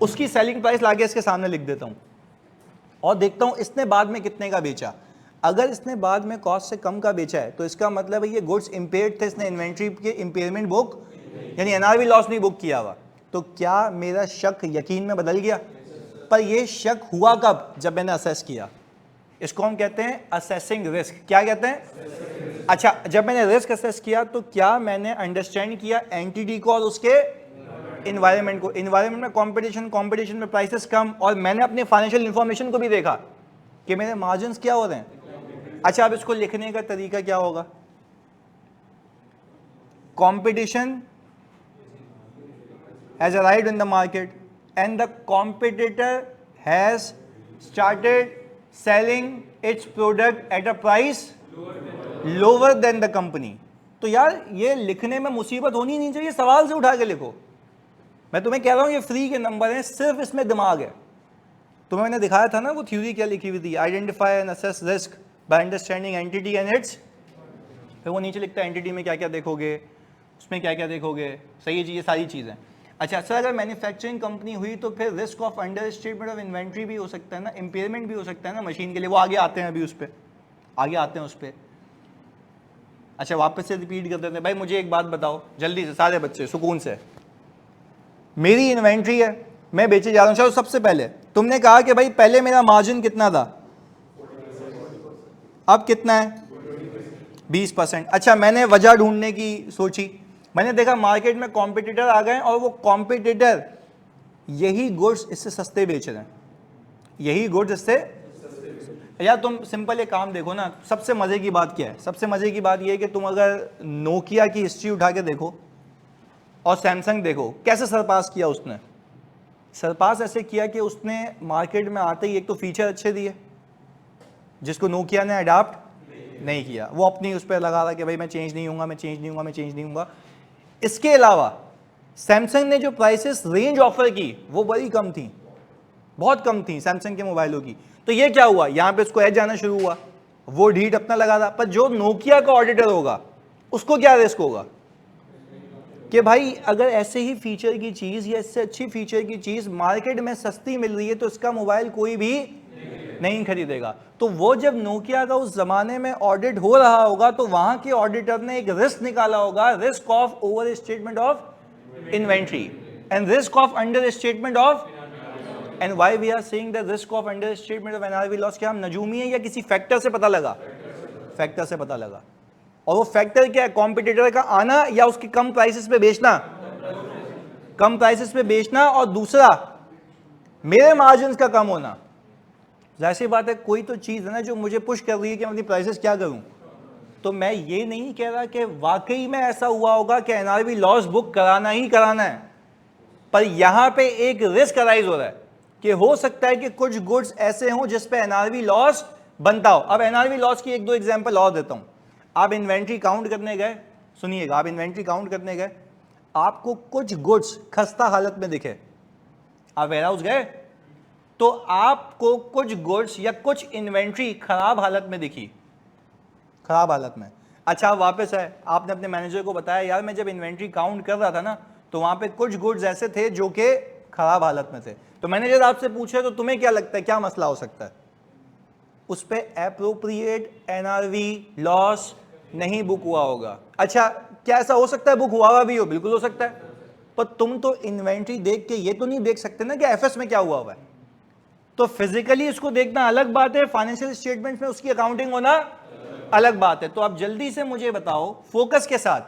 उसकी सेलिंग प्राइस लाके इसके सामने लिख देता हूँ और देखता हूँ इसने बाद में कितने का बेचा। अगर इसने बाद में कॉस्ट से कम का बेचा है तो इसका मतलब है ये गुड्स इम्पेयर्ड थे, इसने इन्वेंट्री के इम्पेयरमेंट बुक यानी एनआरवी लॉस नहीं बुक किया हुआ। तो क्या मेरा शक यकीन में बदल गया? पर ये शक हुआ कब? जब मैंने असेस किया। इसको हम कहते हैं असेसिंग रिस्क। क्या कहते हैं? अच्छा, जब मैंने रिस्क असेस किया तो क्या मैंने अंडरस्टैंड किया एंटिटी को और उसके इन्वायरमेंट को। इन्वायरमेंट में कंपटीशन, कंपटीशन में प्राइसेस कम, और मैंने अपने फाइनेंशियल इंफॉर्मेशन को भी देखा कि मेरे मार्जिन्स क्या हो रहे हैं। अच्छा, अब इसको लिखने का तरीका क्या होगा? Competition has arrived in the market and the competitor has started selling its product at a price lower than the company। तो यार ये लिखने में मुसीबत होनी नहीं चाहिए, सवाल से उठा के लिखो। मैं तुम्हें कह रहा हूँ ये फ्री के नंबर हैं, सिर्फ इसमें दिमाग है। तुम्हें मैंने दिखाया था ना वो थ्योरी क्या लिखी हुई थी, identify and assess risk by understanding entity and it's, फिर वो नीचे लिखता है एंटिटी में क्या क्या देखोगे, उसमें क्या क्या देखोगे, सही है जी, ये सारी चीज़ें। अच्छा सर, अगर मैन्युफैक्चरिंग कंपनी हुई तो फिर risk of under statement of inventory भी हो सकता है ना, इम्पेयरमेंट भी हो सकता है ना मशीन के लिए। वो आगे आते हैं, अभी उस पर आगे आते हैं उस पर। अच्छा, वापस से रिपीट कर देते हैं। भाई मुझे एक बात बताओ जल्दी से, सारे बच्चे सुकून से। मेरी इन्वेंट्री है, मैं बेचे जा रहा हूँ। चलो सबसे पहले तुमने कहा कि भाई पहले मेरा मार्जिन कितना था, अब कितना है? 20%। अच्छा, मैंने वजह ढूंढने की सोची, मैंने देखा मार्केट में कॉम्पिटिटर आ गए और वो कॉम्पिटिटर यही गुड्स इससे सस्ते बेच रहे हैं, यही गुड्स इससे। यार तुम सिंपल एक काम देखो ना, सबसे मजे की बात क्या है? सबसे मजे की बात यह है कि तुम अगर नोकिया की हिस्ट्री उठा के देखो और सैमसंग देखो, कैसे सरपास किया उसने। सरपास ऐसे किया कि उसने मार्केट में आते ही एक तो फीचर अच्छे दिए जिसको नोकिया ने अडॉप्ट नहीं किया, वो अपनी उस पर लगा रहा कि भाई मैं चेंज नहीं होऊंगा, मैं चेंज नहीं होऊंगा, मैं चेंज नहीं होऊंगा। इसके अलावा सैमसंग ने जो प्राइसेस रेंज ऑफर की वो बड़ी कम थी, बहुत कम थी सैमसंग के मोबाइलों की। तो ये क्या हुआ, यहां पे उसको एज जाना शुरू हुआ, वो ढीठ अपना लगा था। पर जो नोकिया का ऑडिटर होगा उसको क्या रिस्क होगा कि भाई अगर ऐसे ही फीचर की चीज या इससे अच्छी फीचर की चीज मार्केट में सस्ती मिल रही है तो इसका मोबाइल कोई भी नहीं खरीदेगा। तो वो जब नोकिया का उस जमाने में ऑडिट हो रहा होगा तो वहां के ऑडिटर ने एक रिस्क निकाला होगा, risk of over statement of inventory and risk of under statement of. And why we are saying the risk of under statement of NRV loss, क्या हम नजूमी है या किसी फैक्टर से पता लगा? फैक्टर से पता लगा। और वो फैक्टर क्या है? कॉम्पिटिटर का आना या उसकी कम प्राइसेस पे बेचना, कम प्राइसेस पे बेचना, और दूसरा मेरे मार्जिन का कम होना। जाहिर सी बात है कोई तो चीज है ना जो मुझे पुश कर रही है कि मैं अपनी प्राइसेस क्या करूं। तो मैं ये नहीं कह रहा कि वाकई में ऐसा हुआ होगा कि एनआरवी लॉस बुक कराना ही कराना है, पर यहां पे एक रिस्क अराइज हो रहा है कि हो सकता है कि कुछ गुड्स ऐसे हों जिस पे एनआरवी लॉस बनता हो। अब एनआरवी लॉस की एक दो एग्जांपल और देता हूं। आप इन्वेंट्री काउंट करने गए, सुनिएगा, आप इन्वेंट्री काउंट करने गए, आपको कुछ गुड्स खस्ता हालत में दिखे, आप वेयर हाउस गए तो आपको कुछ गुड्स या कुछ इन्वेंट्री खराब हालत में दिखी, खराब हालत में। अच्छा, आप वापस आए, आपने अपने मैनेजर को बताया यार मैं जब इन्वेंट्री काउंट कर रहा था ना तो वहां पे कुछ गुड्स ऐसे थे जो कि खराब हालत में थे। तो मैनेजर आपसे पूछे तो तुम्हें क्या लगता है क्या मसला हो सकता है? उस पे एप्रोप्रिएट एनआरवी लॉस नहीं बुक हुआ होगा। अच्छा, क्या ऐसा हो सकता है बुक हुआ भी हो? बिल्कुल हो सकता है, पर तुम तो इन्वेंट्री देख के ये तो नहीं देख सकते ना कि एफएस में क्या हुआ हुआ है। तो फिजिकली उसको देखना अलग बात है, फाइनेंशियल स्टेटमेंट में उसकी अकाउंटिंग होना अलग बात है। तो आप जल्दी से मुझे बताओ फोकस के साथ,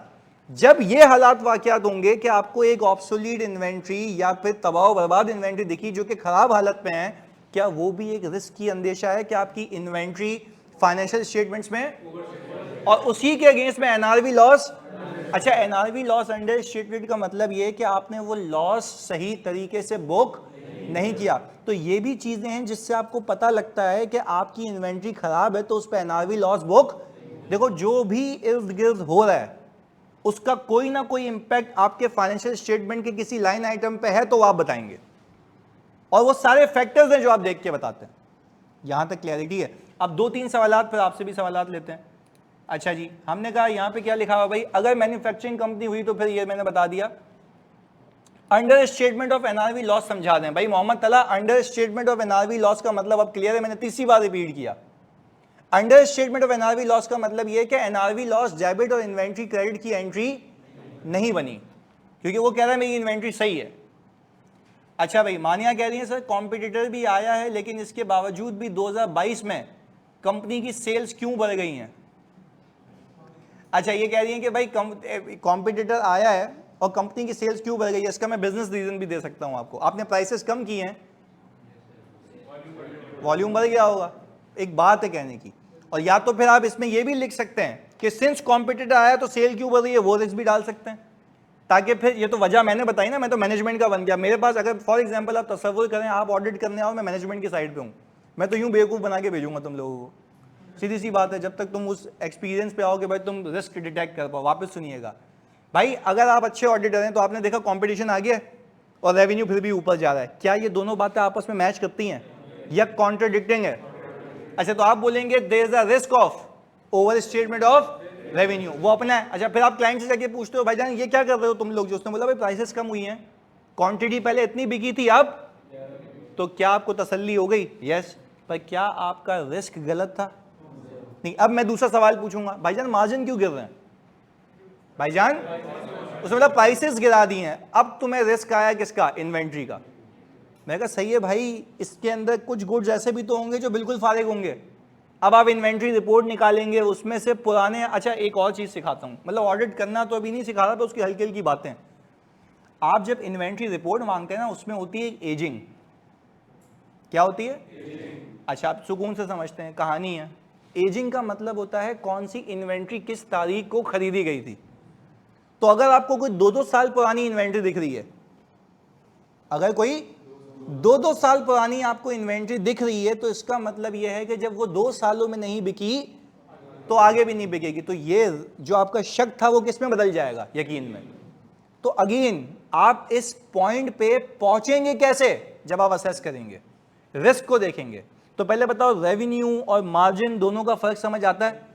जब ये हालात वाकयात होंगे कि आपको एक ऑब्सोलीट इन्वेंट्री या फिर तबाह बर्बाद इन्वेंट्री दिखी जो कि खराब हालत में है, क्या वो भी एक रिस्क की अंदेशा है कि आपकी इन्वेंट्री फाइनेंशियल स्टेटमेंट्स में और उसी के अगेंस्ट में एनआरवी लॉस? अच्छा, एनआरवी लॉस अंडर स्टेटमेंट का मतलब ये कि आपने वो लॉस सही तरीके से बुक नहीं किया। तो ये भी चीजें हैं जिससे आपको पता लगता है कि आपकी इन्वेंट्री खराब है तो उस पर एनआरवी लॉस बुक। देखो, जो भी इर्द गिर्द हो रहा है उसका कोई ना कोई इंपैक्ट आपके फाइनेंशियल स्टेटमेंट के किसी लाइन आइटम पे है तो आप बताएंगे, और वो सारे फैक्टर्स हैं जो आप देख के बताते हैं। यहां तक क्लैरिटी है? अब 2-3 सवालात फिर आपसे भी सवालात लेते हैं। अच्छा जी, हमने कहा यहां पे क्या लिखा हुआ भाई, अगर मैन्युफैक्चरिंग कंपनी हुई तो फिर ये मैंने बता दिया। Under statement of NRV loss समझा दें भाई मोहम्मद तला। Under statement of NRV loss का मतलब अब क्लियर है, मैंने तीसरी बार रिपीट किया। Under statement of NRV loss का मतलब यह कि एनआरवी लॉस डेबिट और इन्वेंट्री क्रेडिट की एंट्री नहीं बनी, क्योंकि वो कह रहा है मेरी इन्वेंट्री सही है। अच्छा भाई, मानिया कह रही है सर कॉम्पिटिटर भी आया है लेकिन इसके बावजूद भी 2022 में कंपनी की सेल्स क्यों बढ़ गई हैं? अच्छा, ये कह रही है कि भाई कॉम्पिटिटर आया है और कंपनी की सेल्स क्यों बढ़ गई है, इसका मैं बिजनेस रीजन भी दे सकता हूं आपको। आपने प्राइसेस कम किए हैं, वॉल्यूम बढ़ गया होगा, एक बात है कहने की। और या तो फिर आप इसमें यह भी लिख सकते हैं कि सिंस कॉम्पिटिटर आया तो सेल क्यों बढ़ रही है, वो रिस्क भी डाल सकते हैं, ताकि फिर ये तो वजह मैंने बताई ना, मैं तो मैनेजमेंट का बन गया। मेरे पास अगर फॉर एग्जांपल आप तसव्वुर करें आप ऑडिट करने आओ, मैं मैनेजमेंट की साइड पे हूँ, मैं तो यूं बेवकूफ़ बना के भेजूंगा तुम लोगों को। सीधी सी बात है, जब तक तुम उस एक्सपीरियंस पे आओगे भाई तुम रिस्क डिटेक्ट कर पाओ। वापस सुनिएगा भाई, अगर आप अच्छे ऑडिटर हैं तो आपने देखा कंपटीशन आ गया और रेवेन्यू फिर भी ऊपर जा रहा है, क्या ये दोनों बातें आपस में मैच करती हैं या कॉन्ट्रडिक्टिंग है? अच्छा, तो आप बोलेंगे there is a risk of over statement of revenue, वो अपना है। अच्छा, फिर आप क्लाइंट से जाके पूछते हो भाईजान ये क्या कर रहे हो तुम लोग, जो उसने बोला भाई प्राइसेस कम हुई हैं, क्वांटिटी पहले इतनी बिकी थी अब, तो क्या आपको तसल्ली हो गई? यस। पर क्या आपका रिस्क गलत था? नहीं। अब मैं दूसरा सवाल पूछूंगा, भाईजान मार्जिन क्यों गिर रहे हैं? भाईजान उसने बोला प्राइसेस गिरा दी हैं, अब तुम्हें रिस्क आया किसका? इन्वेंट्री का। मैं कहा सही है भाई, इसके अंदर कुछ गुड्स ऐसे भी तो होंगे जो बिल्कुल फारिग होंगे। अब आप इन्वेंट्री रिपोर्ट निकालेंगे उसमें से पुराने। अच्छा, एक और चीज़ सिखाता हूँ, मतलब ऑडिट करना तो अभी नहीं सिखा रहा, पर उसकी हल्की हल्की बातें। आप जब इन्वेंट्री रिपोर्ट मांगते हैं ना, उसमें होती है एजिंग। क्या होती है? अच्छा, आप सुकून से समझते हैं, कहानी है। एजिंग का मतलब होता है कौन सी इन्वेंट्री किस तारीख को खरीदी गई थी। तो अगर आपको कोई 2-2 साल पुरानी इन्वेंट्री दिख रही है, अगर कोई 2-2 साल पुरानी आपको इन्वेंट्री दिख रही है, तो इसका मतलब यह है कि जब वो 2 सालों में नहीं बिकी तो आगे भी नहीं बिकेगी। तो ये जो आपका शक था वो किस में बदल जाएगा? यकीन में। तो अगेन आप इस पॉइंट पे पहुंचेंगे कैसे? जब आप असेस करेंगे, रिस्क को देखेंगे। तो पहले बताओ, रेवेन्यू और मार्जिन दोनों का फर्क समझ आता है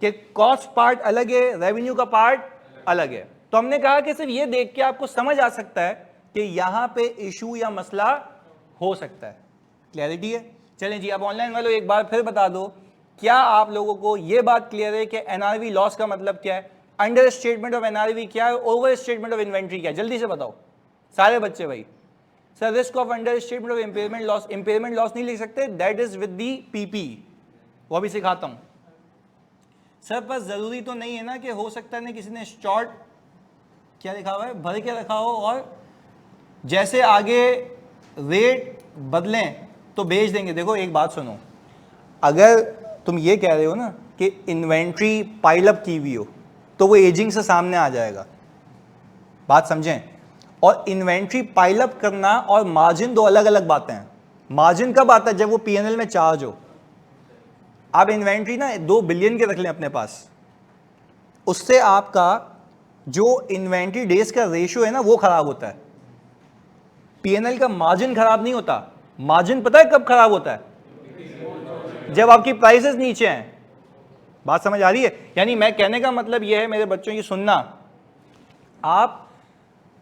कि कॉस्ट पार्ट अलग है, रेवेन्यू का पार्ट अलग है। तो हमने कहा कि सिर्फ ये देख के आपको समझ आ सकता है कि यहां पे इशू या मसला हो सकता है। क्लैरिटी है? चलें जी, अब ऑनलाइन वालों एक बार फिर बता दो, क्या आप लोगों को यह बात क्लियर है कि एनआरवी लॉस का मतलब क्या है, अंडर स्टेटमेंट ऑफ एनआरवी क्या है, ओवर स्टेटमेंट ऑफ इन्वेंट्री क्या है? जल्दी से बताओ सारे बच्चे भाई। Sir risk of under statement of impairment loss, impairment loss नहीं लिख सकते, that is with the PP, वो भी सिखाता हूं सर। बस जरूरी तो नहीं है ना कि हो सकता है ना किसी ने शॉर्ट क्या लिखा हुआ है भर के रखा हो और जैसे आगे रेट बदलें तो बेच देंगे। देखो एक बात सुनो, अगर तुम ये कह रहे हो ना कि इन्वेंट्री पाइलअप की हुई हो तो वो एजिंग से सामने आ जाएगा, बात समझें। और इन्वेंट्री पाइलअप करना और मार्जिन दो अलग अलग बातें हैं। मार्जिन कब आता है? जब वो पीएनएल में चार्ज हो। आप इन्वेंट्री ना 2 बिलियन के रख लें अपने पास, उससे आपका जो इन्वेंट्री डेज का रेशियो है ना वो खराब होता है। पीएनएल का मार्जिन खराब नहीं होता। मार्जिन पता है कब खराब होता है? जब आपकी प्राइसेस नीचे हैं। बात समझ आ रही है? यानी मैं कहने का मतलब यह है मेरे बच्चों की सुनना, आप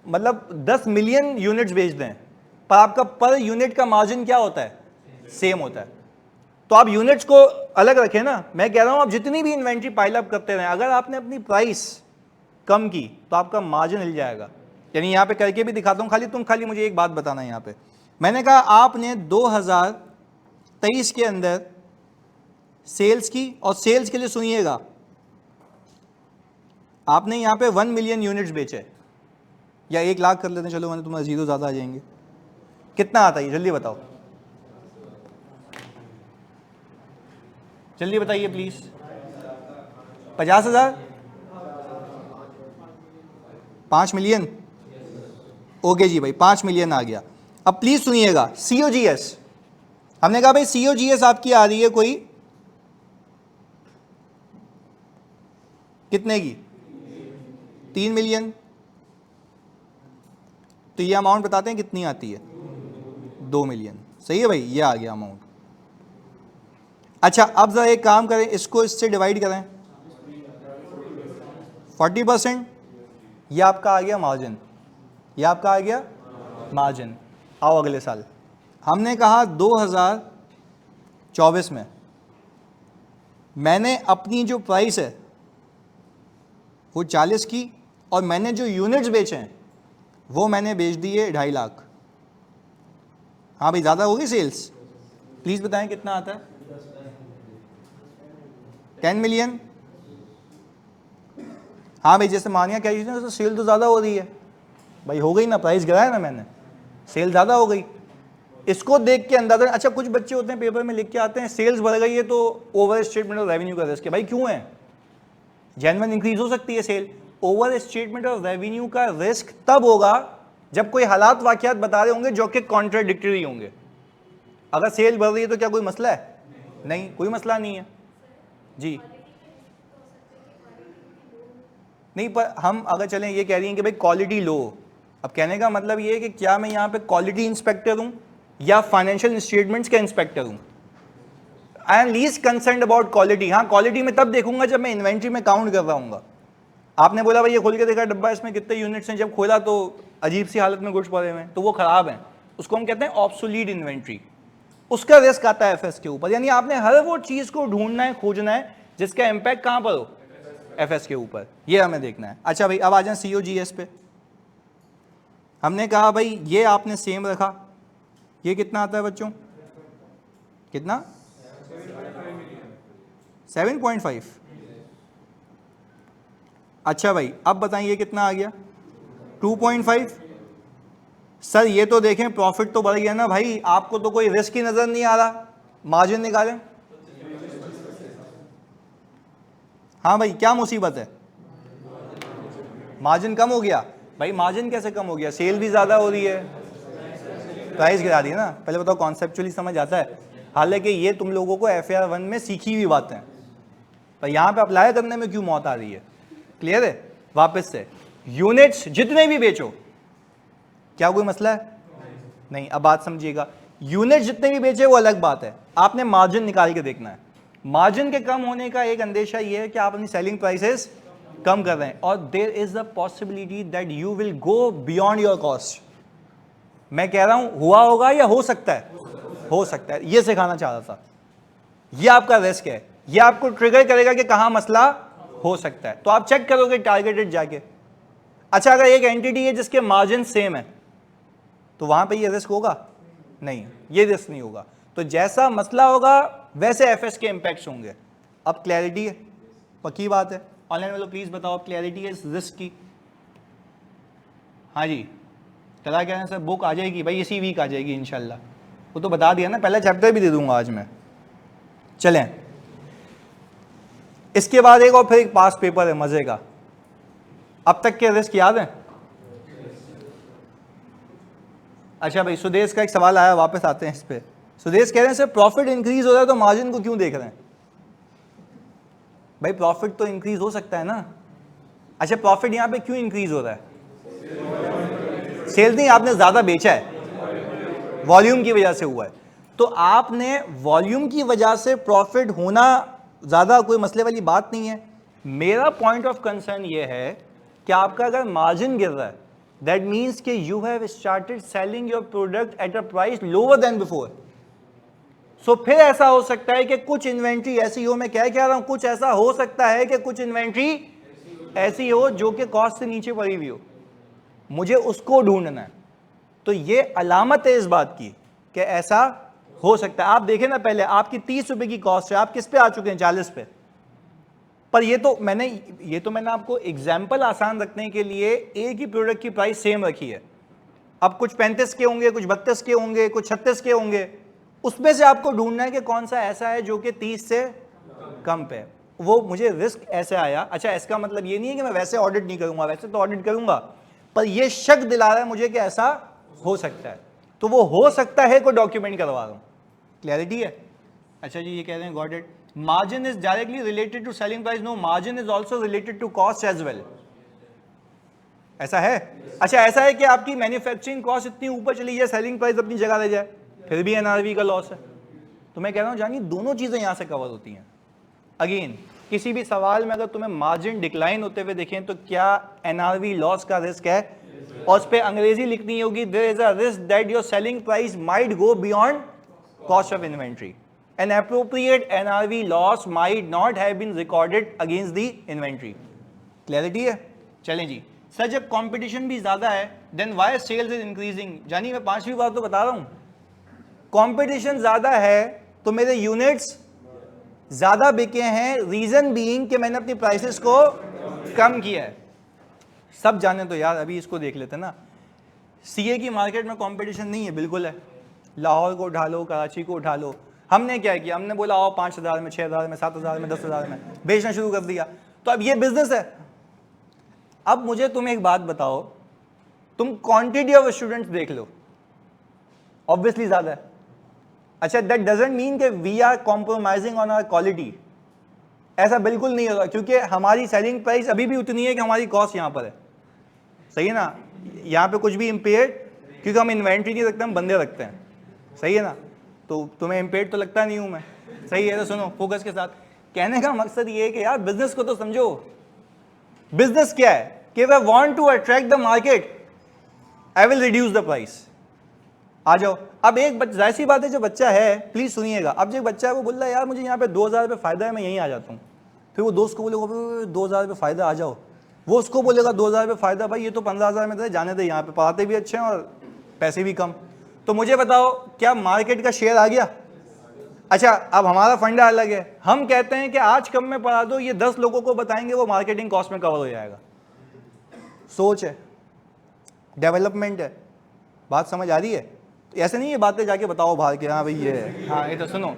मतलब 10 मिलियन यूनिट्स बेच दें पर आपका पर यूनिट का मार्जिन क्या होता है? सेम होता है। तो आप यूनिट्स को अलग रखें ना। मैं कह रहा हूं आप जितनी भी इन्वेंट्री पाइल अप करते रहें, अगर आपने अपनी प्राइस कम की तो आपका मार्जिन हिल जाएगा। यानी यहां पे करके भी दिखाता हूं, खाली मुझे एक बात बताना है। यहां पे मैंने कहा आपने 2023 के अंदर सेल्स की, और सेल्स के लिए सुनिएगा आपने यहां पे 1 मिलियन यूनिट्स बेचे, या 1 लाख कर लेते हैं, चलो मैंने तुम्हारा जीरो ज्यादा आ जाएंगे। कितना आता है जल्दी बताओ, जल्दी बताइए प्लीज। 50,000, 5 मिलियन। ओके जी भाई, 5 मिलियन आ गया। अब प्लीज सुनिएगा, सीओजीएस हमने कहा भाई सीओजीएस आपकी आ रही है कोई कितने की, 3 मिलियन। तो ये अमाउंट बताते हैं कितनी आती है, 2 मिलियन। सही है भाई, ये आ गया अमाउंट। अच्छा अब जरा एक काम करें, इसको इससे डिवाइड करें 40%, ये आपका आ गया मार्जिन, ये आपका आ गया मार्जिन। आओ अगले साल, हमने कहा 2024 में मैंने अपनी जो प्राइस है वो 40 की, और मैंने जो यूनिट्स बेचे हैं वो मैंने बेच दिए 2.5 लाख। हाँ भाई ज़्यादा होगी सेल्स, प्लीज़ बताएं कितना आता है, 10 मिलियन। हाँ भाई जैसे मानिया कह रही थी तो सेल तो ज़्यादा हो रही है भाई, हो गई ना, प्राइस गिराया ना मैंने, सेल ज़्यादा हो गई। इसको देख के अंदाजा। अच्छा कुछ बच्चे होते हैं पेपर में लिख के आते हैं सेल्स बढ़ गई है तो ओवर स्टेटमेंट ऑफ रेवेन्यू का रिस्क है। भाई क्यों है, जेन्युइन इंक्रीज हो सकती है sale. Over statement of revenue का रिस्क तब होगा जब कोई हालात वाकयात बता रहे होंगे जो कि कॉन्ट्राडिक्टरी होंगे। अगर सेल बढ़ रही है तो क्या कोई मसला है, नहीं कोई मसला नहीं है जी। नहीं पर हम अगर चलें ये कह रही हैं कि भाई क्वालिटी लो, अब कहने का मतलब ये है कि क्या मैं यहाँ पे क्वालिटी इंस्पेक्टर हूँ या फाइनेंशियल स्टेटमेंट्स का इंस्पेक्टर हूँ। I am least concerned about quality. हाँ क्वालिटी में तब देखूंगा जब मैं इन्वेंट्री में काउंट कर रहा हूँ। आपने बोला भाई ये खोल के देखा डब्बा, इसमें कितने यूनिट्स हैं, जब खोला तो अजीब सी हालत में गुड्स पड़े हुए हैं तो वो खराब हैं, उसको हम कहते हैं ऑब्सोलीट इन्वेंट्री। उसका रिस्क आता है एफएस के ऊपर। यानी आपने हर वो चीज़ को ढूंढना है, खोजना है जिसका इम्पैक्ट कहाँ पर हो, एफएस के ऊपर, ये हमें देखना है। अच्छा भाई अब आ जाए सीओजीएस पे। हमने कहा भाई ये आपने सेम रखा, ये कितना आता है बच्चों, कितना, 7.5। अच्छा भाई अब बताइए कितना आ गया, 2.5। सर ये तो देखें प्रॉफिट तो बढ़ गया ना भाई, आपको तो कोई रिस्क ही नजर नहीं आ रहा, मार्जिन निकालें। हाँ भाई क्या मुसीबत है, मार्जिन कम हो गया। भाई मार्जिन कैसे कम हो गया, सेल भी ज्यादा हो रही है, प्राइस गिरा दी ना। पहले बताओ कॉन्सेप्चुअली समझ आता है, हालांकि ये तुम लोगों को FAR 1 में सीखी हुई बातें हैं, पर यहाँ पे अप्लाई करने में क्यों मौत आ रही है। क्लियर है, वापस से यूनिट्स जितने भी बेचो, क्या कोई मसला है, नहीं। अब बात समझिएगा, यूनिट जितने भी बेचे वो अलग बात है, आपने मार्जिन निकाल के देखना है। मार्जिन के कम होने का एक अंदेशा ये है कि आप अपनी सेलिंग प्राइसेस कम कर रहे हैं, और there is the possibility that you will go beyond your cost. मैं कह रहा हूं हुआ होगा या हो सकता है, हो सकता है, ये सिखाना चाह रहा था। ये आपका रिस्क है, ये आपको ट्रिगर करेगा कि कहां मसला हो सकता है, तो आप चेक करोगे टारगेटेड जाके। अच्छा अगर एक एंटिटी है जिसके मार्जिन सेम है तो वहां पे ये रिस्क होगा, नहीं ये रिस्क नहीं होगा। तो जैसा मसला होगा वैसे एफएस के इंपैक्ट्स होंगे। अब क्लैरिटी है, पक्की बात है। ऑनलाइन वालों प्लीज बताओ अब क्लैरिटी है इस रिस्क की। हाँ जी चला क्या है सर, बुक आ जाएगी भाई, इसी वीक आ जाएगी इंशाल्लाह, वो तो बता दिया ना, पहला चैप्टर भी दे दूंगा आज मैं। चलें इसके बाद एक और फिर एक पास पेपर है मजे का। अब तक के रिस्क याद है? अच्छा भाई सुदेश का एक सवाल आया, वापस आते हैं इस पे। सुदेश कह रहे हैं सर प्रॉफिट इंक्रीज हो रहा है तो मार्जिन को क्यों देख रहे हैं? भाई प्रॉफिट तो इंक्रीज हो सकता है ना। अच्छा प्रॉफिट यहां पे क्यों इंक्रीज हो रहा है? सेल नहीं, आपने ज्यादा बेचा है, वॉल्यूम की वजह से हुआ है। तो आपने वॉल्यूम की वजह से प्रॉफिट होना ज्यादा कोई मसले वाली बात नहीं है। मेरा पॉइंट ऑफ कंसर्न ये है कि आपका अगर मार्जिन गिर रहा है दैट मीन्स कि you have started selling your product at a price lower than before. So फिर ऐसा हो सकता है कि कुछ इन्वेंट्री ऐसी हो, मैं क्या कह रहा हूं, कुछ ऐसा हो सकता है कि कुछ इन्वेंट्री ऐसी हो जो कि कॉस्ट से नीचे पड़ी हुई हो, मुझे उसको ढूंढना है। तो ये अलामत है इस बात की कि ऐसा हो सकता है। आप देखें ना, पहले आपकी 30 रुपए की कॉस्ट है, आप किस पे आ चुके हैं, 40 पे। पर ये तो मैंने आपको एग्जाम्पल आसान रखने के लिए एक ही प्रोडक्ट की प्राइस सेम रखी है। अब कुछ 35 के होंगे, कुछ 32 के होंगे, कुछ 36 के होंगे, उसमें से आपको ढूंढना है कि कौन सा ऐसा है जो कि 30 से कम पे। वो मुझे रिस्क ऐसे आया। अच्छा, इसका मतलब ये नहीं है कि मैं वैसे ऑडिट नहीं करूंगा, वैसे तो ऑडिट करूंगा, पर ये शक दिला रहा है मुझे कि ऐसा हो सकता है, तो वो हो सकता है को डॉक्यूमेंट करवा रहा हूं। क्लैरिटी है? अच्छा जी, ये कह रहे हैं got it, margin is directly related to selling price, no margin is also related to cost as well. ऐसा है? अच्छा, ऐसा है कि आपकी मैन्युफैक्चरिंग कॉस्ट इतनी ऊपर चली जाए, सेलिंग प्राइस अपनी जगह रह जाए, फिर भी एनआरवी का लॉस है। तो मैं कह रहा हूं जानिए, दोनों चीजें यहां से कवर होती हैं। अगेन, किसी भी सवाल में अगर तुम्हें मार्जिन डिक्लाइन होते हुए देखें तो क्या एनआरवी लॉस का रिस्क है, और उस पर अंग्रेजी लिखनी होगी, there is a risk that your selling price might go beyond cost of inventory, an appropriate NRV loss might not have been recorded against the inventory। Clarity है? चलें जी। सर, जब कंपटीशन भी ज्यादा है then why sales is increasing? जानी, मैं 5वीं बार तो बता रहा हूं, कंपटीशन ज्यादा है तो मेरे यूनिट्स ज्यादा बिके हैं, रीजन बीइंग कि मैंने अपनी प्राइसेस को कम किया है। सब जाने तो यार, अभी इसको देख लेते ना। सीए की मार्केट में कंपटीशन नहीं है, बिल्कुल है। लाहौर को उठा लो, कराची को उठा लो, हमने क्या किया, हमने बोला आओ 5,000 में, 6,000 में, 7,000 में, 10,000 में बेचना शुरू कर दिया। तो अब ये बिजनेस है। अब मुझे तुम एक बात बताओ, तुम क्वांटिटी ऑफ स्टूडेंट्स देख लो, ऑब्वियसली ज्यादा है। अच्छा, दैट डजंट मीन कि we are compromising on our quality, ऐसा बिल्कुल नहीं होगा, क्योंकि हमारी सेलिंग प्राइस अभी भी उतनी है कि हमारी कॉस्ट यहां पर है। सही है ना? यहां पे कुछ भी इम्पेयर्ड, क्योंकि हम इन्वेंट्री नहीं रखते, हम बंदे रखते हैं। सही है ना? तो तुम्हें इम्पेयर्ड तो लगता नहीं हूं मैं। सही है? तो सुनो फोकस के साथ, कहने का मकसद ये है कि यार बिजनेस को तो समझो। बिजनेस क्या है कि I want to attract the market, I will reduce the price. आ जाओ। अब एक जाहिर सी बात है, जो बच्चा है, प्लीज सुनिएगा, अब जो बच्चा है वो बोल रहा है यार मुझे यहाँ पे 2,000 रुपये फायदा है, मैं यहीं आ जाता हूँ। फिर वो दोस्त को बोलेगा 2,000 रुपये फायदा, आ जाओ। वो उसको बोलेगा 2,000 रुपये फायदा, भाई ये तो 15,000 में दे, जाने दे, यहाँ पे पढ़ाते भी अच्छे हैं और पैसे भी कम। तो मुझे बताओ, क्या मार्केट का शेयर आ गया? अच्छा, अब हमारा फंडा अलग है, हम कहते हैं कि आज कम में पढ़ा दो, ये 10 लोगों को बताएंगे, वो मार्केटिंग कॉस्ट में कवर हो जाएगा। सोच है, डेवलपमेंट है। बात समझ आ रही है? ऐसे नहीं ये बातें जाके बताओ बाहर के, हाँ भाई ये है, हाँ ये तो सुनो।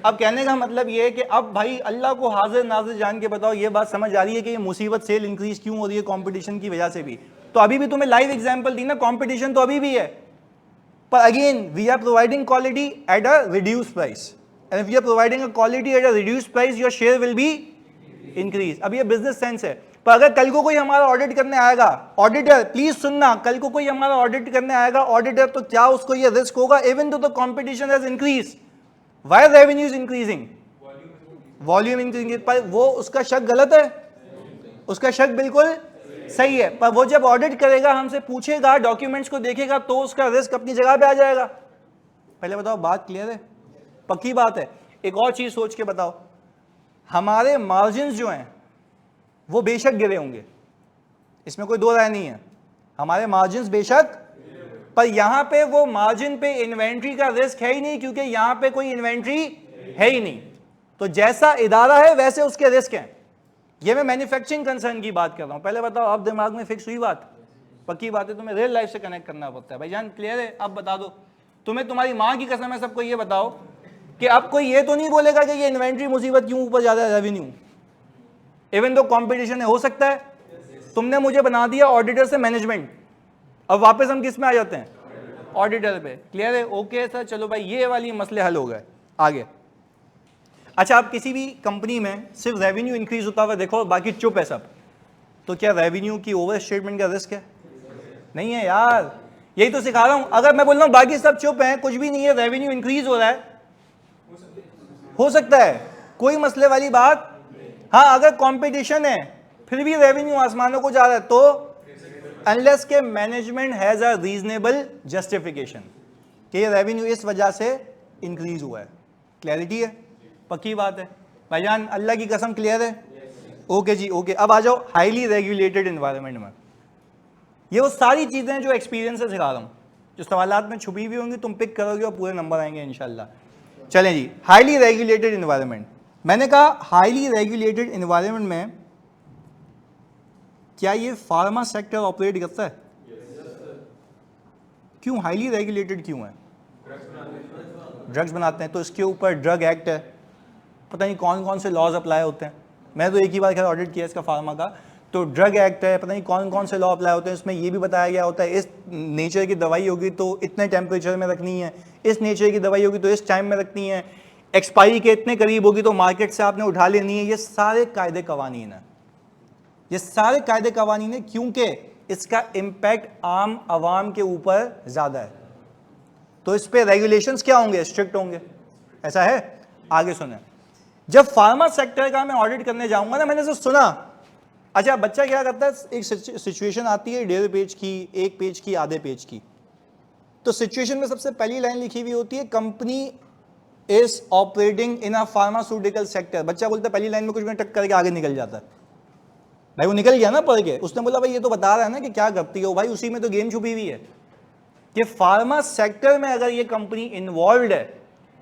अब कहने का मतलब ये है कि अब भाई अल्लाह को हाजिर नाजिर जान के बताओ, ये बात समझ आ रही है कि ये मुसीबत सेल इंक्रीज क्यों हो रही है, कंपटीशन की वजह से भी। तो अभी भी तुम्हें लाइव एग्जांपल दी ना, कंपटीशन तो अभी भी है, पर again we are providing quality at a reduce price, and we are providing a quality at a reduce price, your share will be increase. अब ये बिजनेस सेंस है। पर अगर कल को कोई हमारा ऑडिट करने आएगा, ऑडिटर प्लीज सुनना, कल को कोई हमारा ऑडिट करने आएगा ऑडिटर, तो क्या उसको ये रिस्क होगा, even though the competition has increase, why revenue is increasing, volume increasing, पर वो उसका शक गलत है, उसका शक बिल्कुल सही है। पर वो जब ऑडिट करेगा, हमसे पूछेगा, डॉक्यूमेंट्स को देखेगा, तो उसका रिस्क अपनी जगह पे आ जाएगा। पहले बताओ, बात क्लियर है? पक्की बात है। एक और चीज सोच के बताओ, हमारे मार्जिन जो हैं वो बेशक गिरे होंगे, इसमें कोई दो राय नहीं है, हमारे मार्जिन बेशक, पर यहां पे वो मार्जिन पे इन्वेंट्री का रिस्क है ही नहीं, क्योंकि यहां पे कोई इन्वेंट्री है ही नहीं। तो जैसा इदारा है वैसे उसके रिस्क हैं। ये मैं मैन्युफैक्चरिंग कंसर्न की बात कर रहा हूं। पहले बताओ, अब दिमाग में फिक्स हुई बात? पक्की बात है, तुम्हें रियल लाइफ से कनेक्ट करना पड़ता है। भाईजान क्लियर है? अब बता दो, तुम्हें तुम्हारी मां की कसम है, सबको ये बताओ कि अब कोई ये तो नहीं बोलेगा कि ये इन्वेंट्री मुसीबत क्यों ऊपर ज्यादा है रेवेन्यू, इवन दो कंपटीशन है। हो सकता है? तुमने मुझे बना दिया ऑडिटर से मैनेजमेंट, अब वापस हम किस में आ जाते हैं? ऑडिटर पे। क्लियर है? ओके सर, चलो भाई ये वाली मसले हल हो गए। आगे, अच्छा, आप किसी भी कंपनी में सिर्फ रेवेन्यू इंक्रीज होता हुआ देखो, बाकी चुप है सब, तो क्या रेवेन्यू की ओवर स्टेटमेंट का रिस्क है? नहीं है यार, यही तो सिखा रहा हूं। अगर मैं बोल रहा हूं बाकी सब चुप हैं, कुछ भी नहीं है, रेवेन्यू इंक्रीज हो रहा है, हो सकता है, कोई मसले वाली बात। हाँ, अगर कंपटीशन है फिर भी रेवेन्यू आसमानों को जा रहा है, तो अनलेस के management has a reasonable justification कि ये रेवेन्यू इस वजह से इंक्रीज हुआ है, क्लैरिटी है, पक्की बात है भाईजान, अल्लाह की कसम क्लियर है? ओके जी ओके। अब आ जाओ हाईली रेगुलेटेड एनवायरनमेंट में। ये वो सारी चीजें जो एक्सपीरियंस से सिखा रहा हूँ, जो सवालात में छुपी हुई होंगी, तुम पिक करोगे और पूरे नंबर आएंगे इंशाल्लाह। चलें जी, हाईली रेगुलेटेड एनवायरनमेंट। मैंने कहा हाईली रेगुलेटेड एनवायरनमेंट में क्या ये फार्मा सेक्टर ऑपरेट करता है? क्यों हाईली रेगुलेटेड क्यों है? ड्रग्स बनाते हैं तो इसके ऊपर ड्रग एक्ट है, पता नहीं कौन कौन से लॉज अप्लाई होते हैं। मैं तो एक ही बार खैर ऑडिट किया इसका फार्मा का, तो ड्रग एक्ट है, पता नहीं कौन कौन से लॉ अप्लाई होते हैं। इसमें ये भी बताया गया होता है इस नेचर की दवाई होगी तो इतने टेम्परेचर में रखनी है, इस नेचर की दवाई होगी तो इस टाइम में रखनी है, एक्सपायरी के इतने करीब होगी तो मार्केट से आपने उठा लेनी है। ये सारे कायदे कवानीन है, ये सारे कायदे कवानीन है, क्योंकि इसका इम्पैक्ट आम आवाम के ऊपर ज़्यादा है, तो इस पर रेगुलेशंस क्या होंगे? स्ट्रिक्ट होंगे। ऐसा है? आगे सुने। जब फार्मा सेक्टर का मैं ऑडिट करने जाऊंगा ना, मैंने तो सुना, अच्छा बच्चा क्या करता है, एक सिचुएशन आती है 1.5 पेज की, 1 पेज की, आधे पेज की, तो सिचुएशन में सबसे पहली लाइन लिखी हुई होती है company is operating in a pharmaceutical sector. बच्चा बोलता है पहली लाइन में कुछ भी टक करके आगे निकल जाता है। भाई वो निकल गया ना पढ़ के, उसने बोला भाई ये तो बता रहा है ना कि क्या करती है भाई, उसी में तो गेम छुपी हुई है कि फार्मा सेक्टर में अगर ये कंपनी इन्वॉल्व है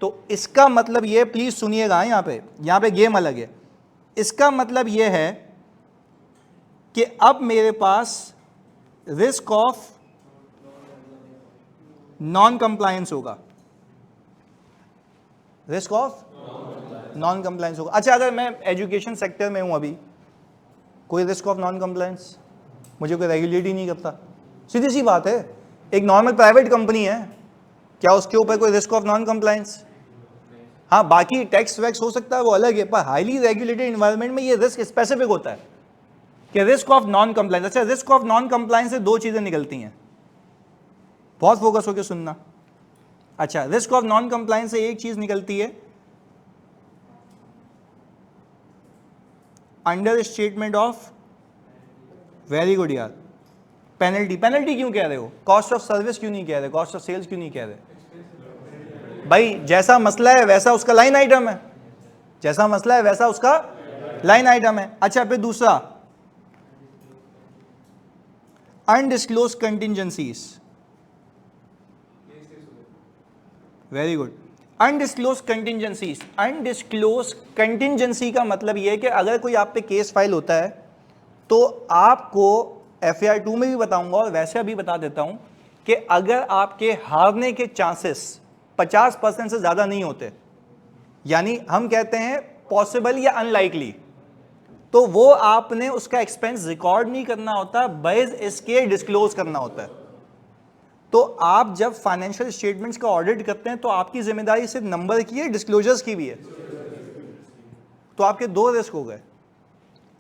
तो इसका मतलब ये, प्लीज सुनिएगा, यहाँ पे गेम अलग है। इसका मतलब ये है कि अब मेरे पास रिस्क ऑफ नॉन कंप्लायंस होगा, रिस्क ऑफ नॉन कंप्लायंस होगा। अच्छा अगर मैं एजुकेशन सेक्टर में हूं अभी, कोई रिस्क ऑफ नॉन कंप्लायंस, मुझे कोई रेगुलेट ही नहीं करता, सीधी सी बात है। एक नॉर्मल प्राइवेट कंपनी है, क्या उसके ऊपर कोई रिस्क ऑफ नॉन कंप्लायंस? हाँ बाकी टैक्स वैक्स हो सकता है वो अलग है, पर हाईली रेगुलेटेड एनवायरनमेंट में ये रिस्क स्पेसिफिक होता है कि रिस्क ऑफ नॉन कंप्लायंस। अच्छा रिस्क ऑफ नॉन कंप्लायंस से 2 चीजें निकलती हैं, बहुत फोकस होकर सुनना। अच्छा रिस्क ऑफ नॉन कंप्लायंस से एक चीज निकलती है, under statement of, very good यार, पेनल्टी। पेनल्टी क्यों कह रहे हो? कॉस्ट ऑफ सर्विस क्यों नहीं कह रहे? कॉस्ट ऑफ सेल्स क्यों नहीं कह रहे? भाई जैसा मसला है वैसा उसका लाइन आइटम है, जैसा मसला है वैसा उसका लाइन आइटम है। अच्छा फिर दूसरा, undisclosed contingencies, very good. Undisclosed contingencies, undisclosed contingency का मतलब यह है कि अगर कोई आप पे केस फाइल होता है तो आपको FAR 2 में भी बताऊंगा और वैसे अभी बता देता हूं कि अगर आपके हारने के चांसेस 50% से ज्यादा नहीं होते, यानी हम कहते हैं पॉसिबल या अनलाइकली, तो वो आपने उसका एक्सपेंस रिकॉर्ड नहीं करना होता, बेस इसके डिस्क्लोज करना होता है। तो आप जब फाइनेंशियल स्टेटमेंट्स का ऑडिट करते हैं तो आपकी जिम्मेदारी सिर्फ नंबर की है, डिस्क्लोजर्स की भी है। तो आपके 2 रिस्क हो गए।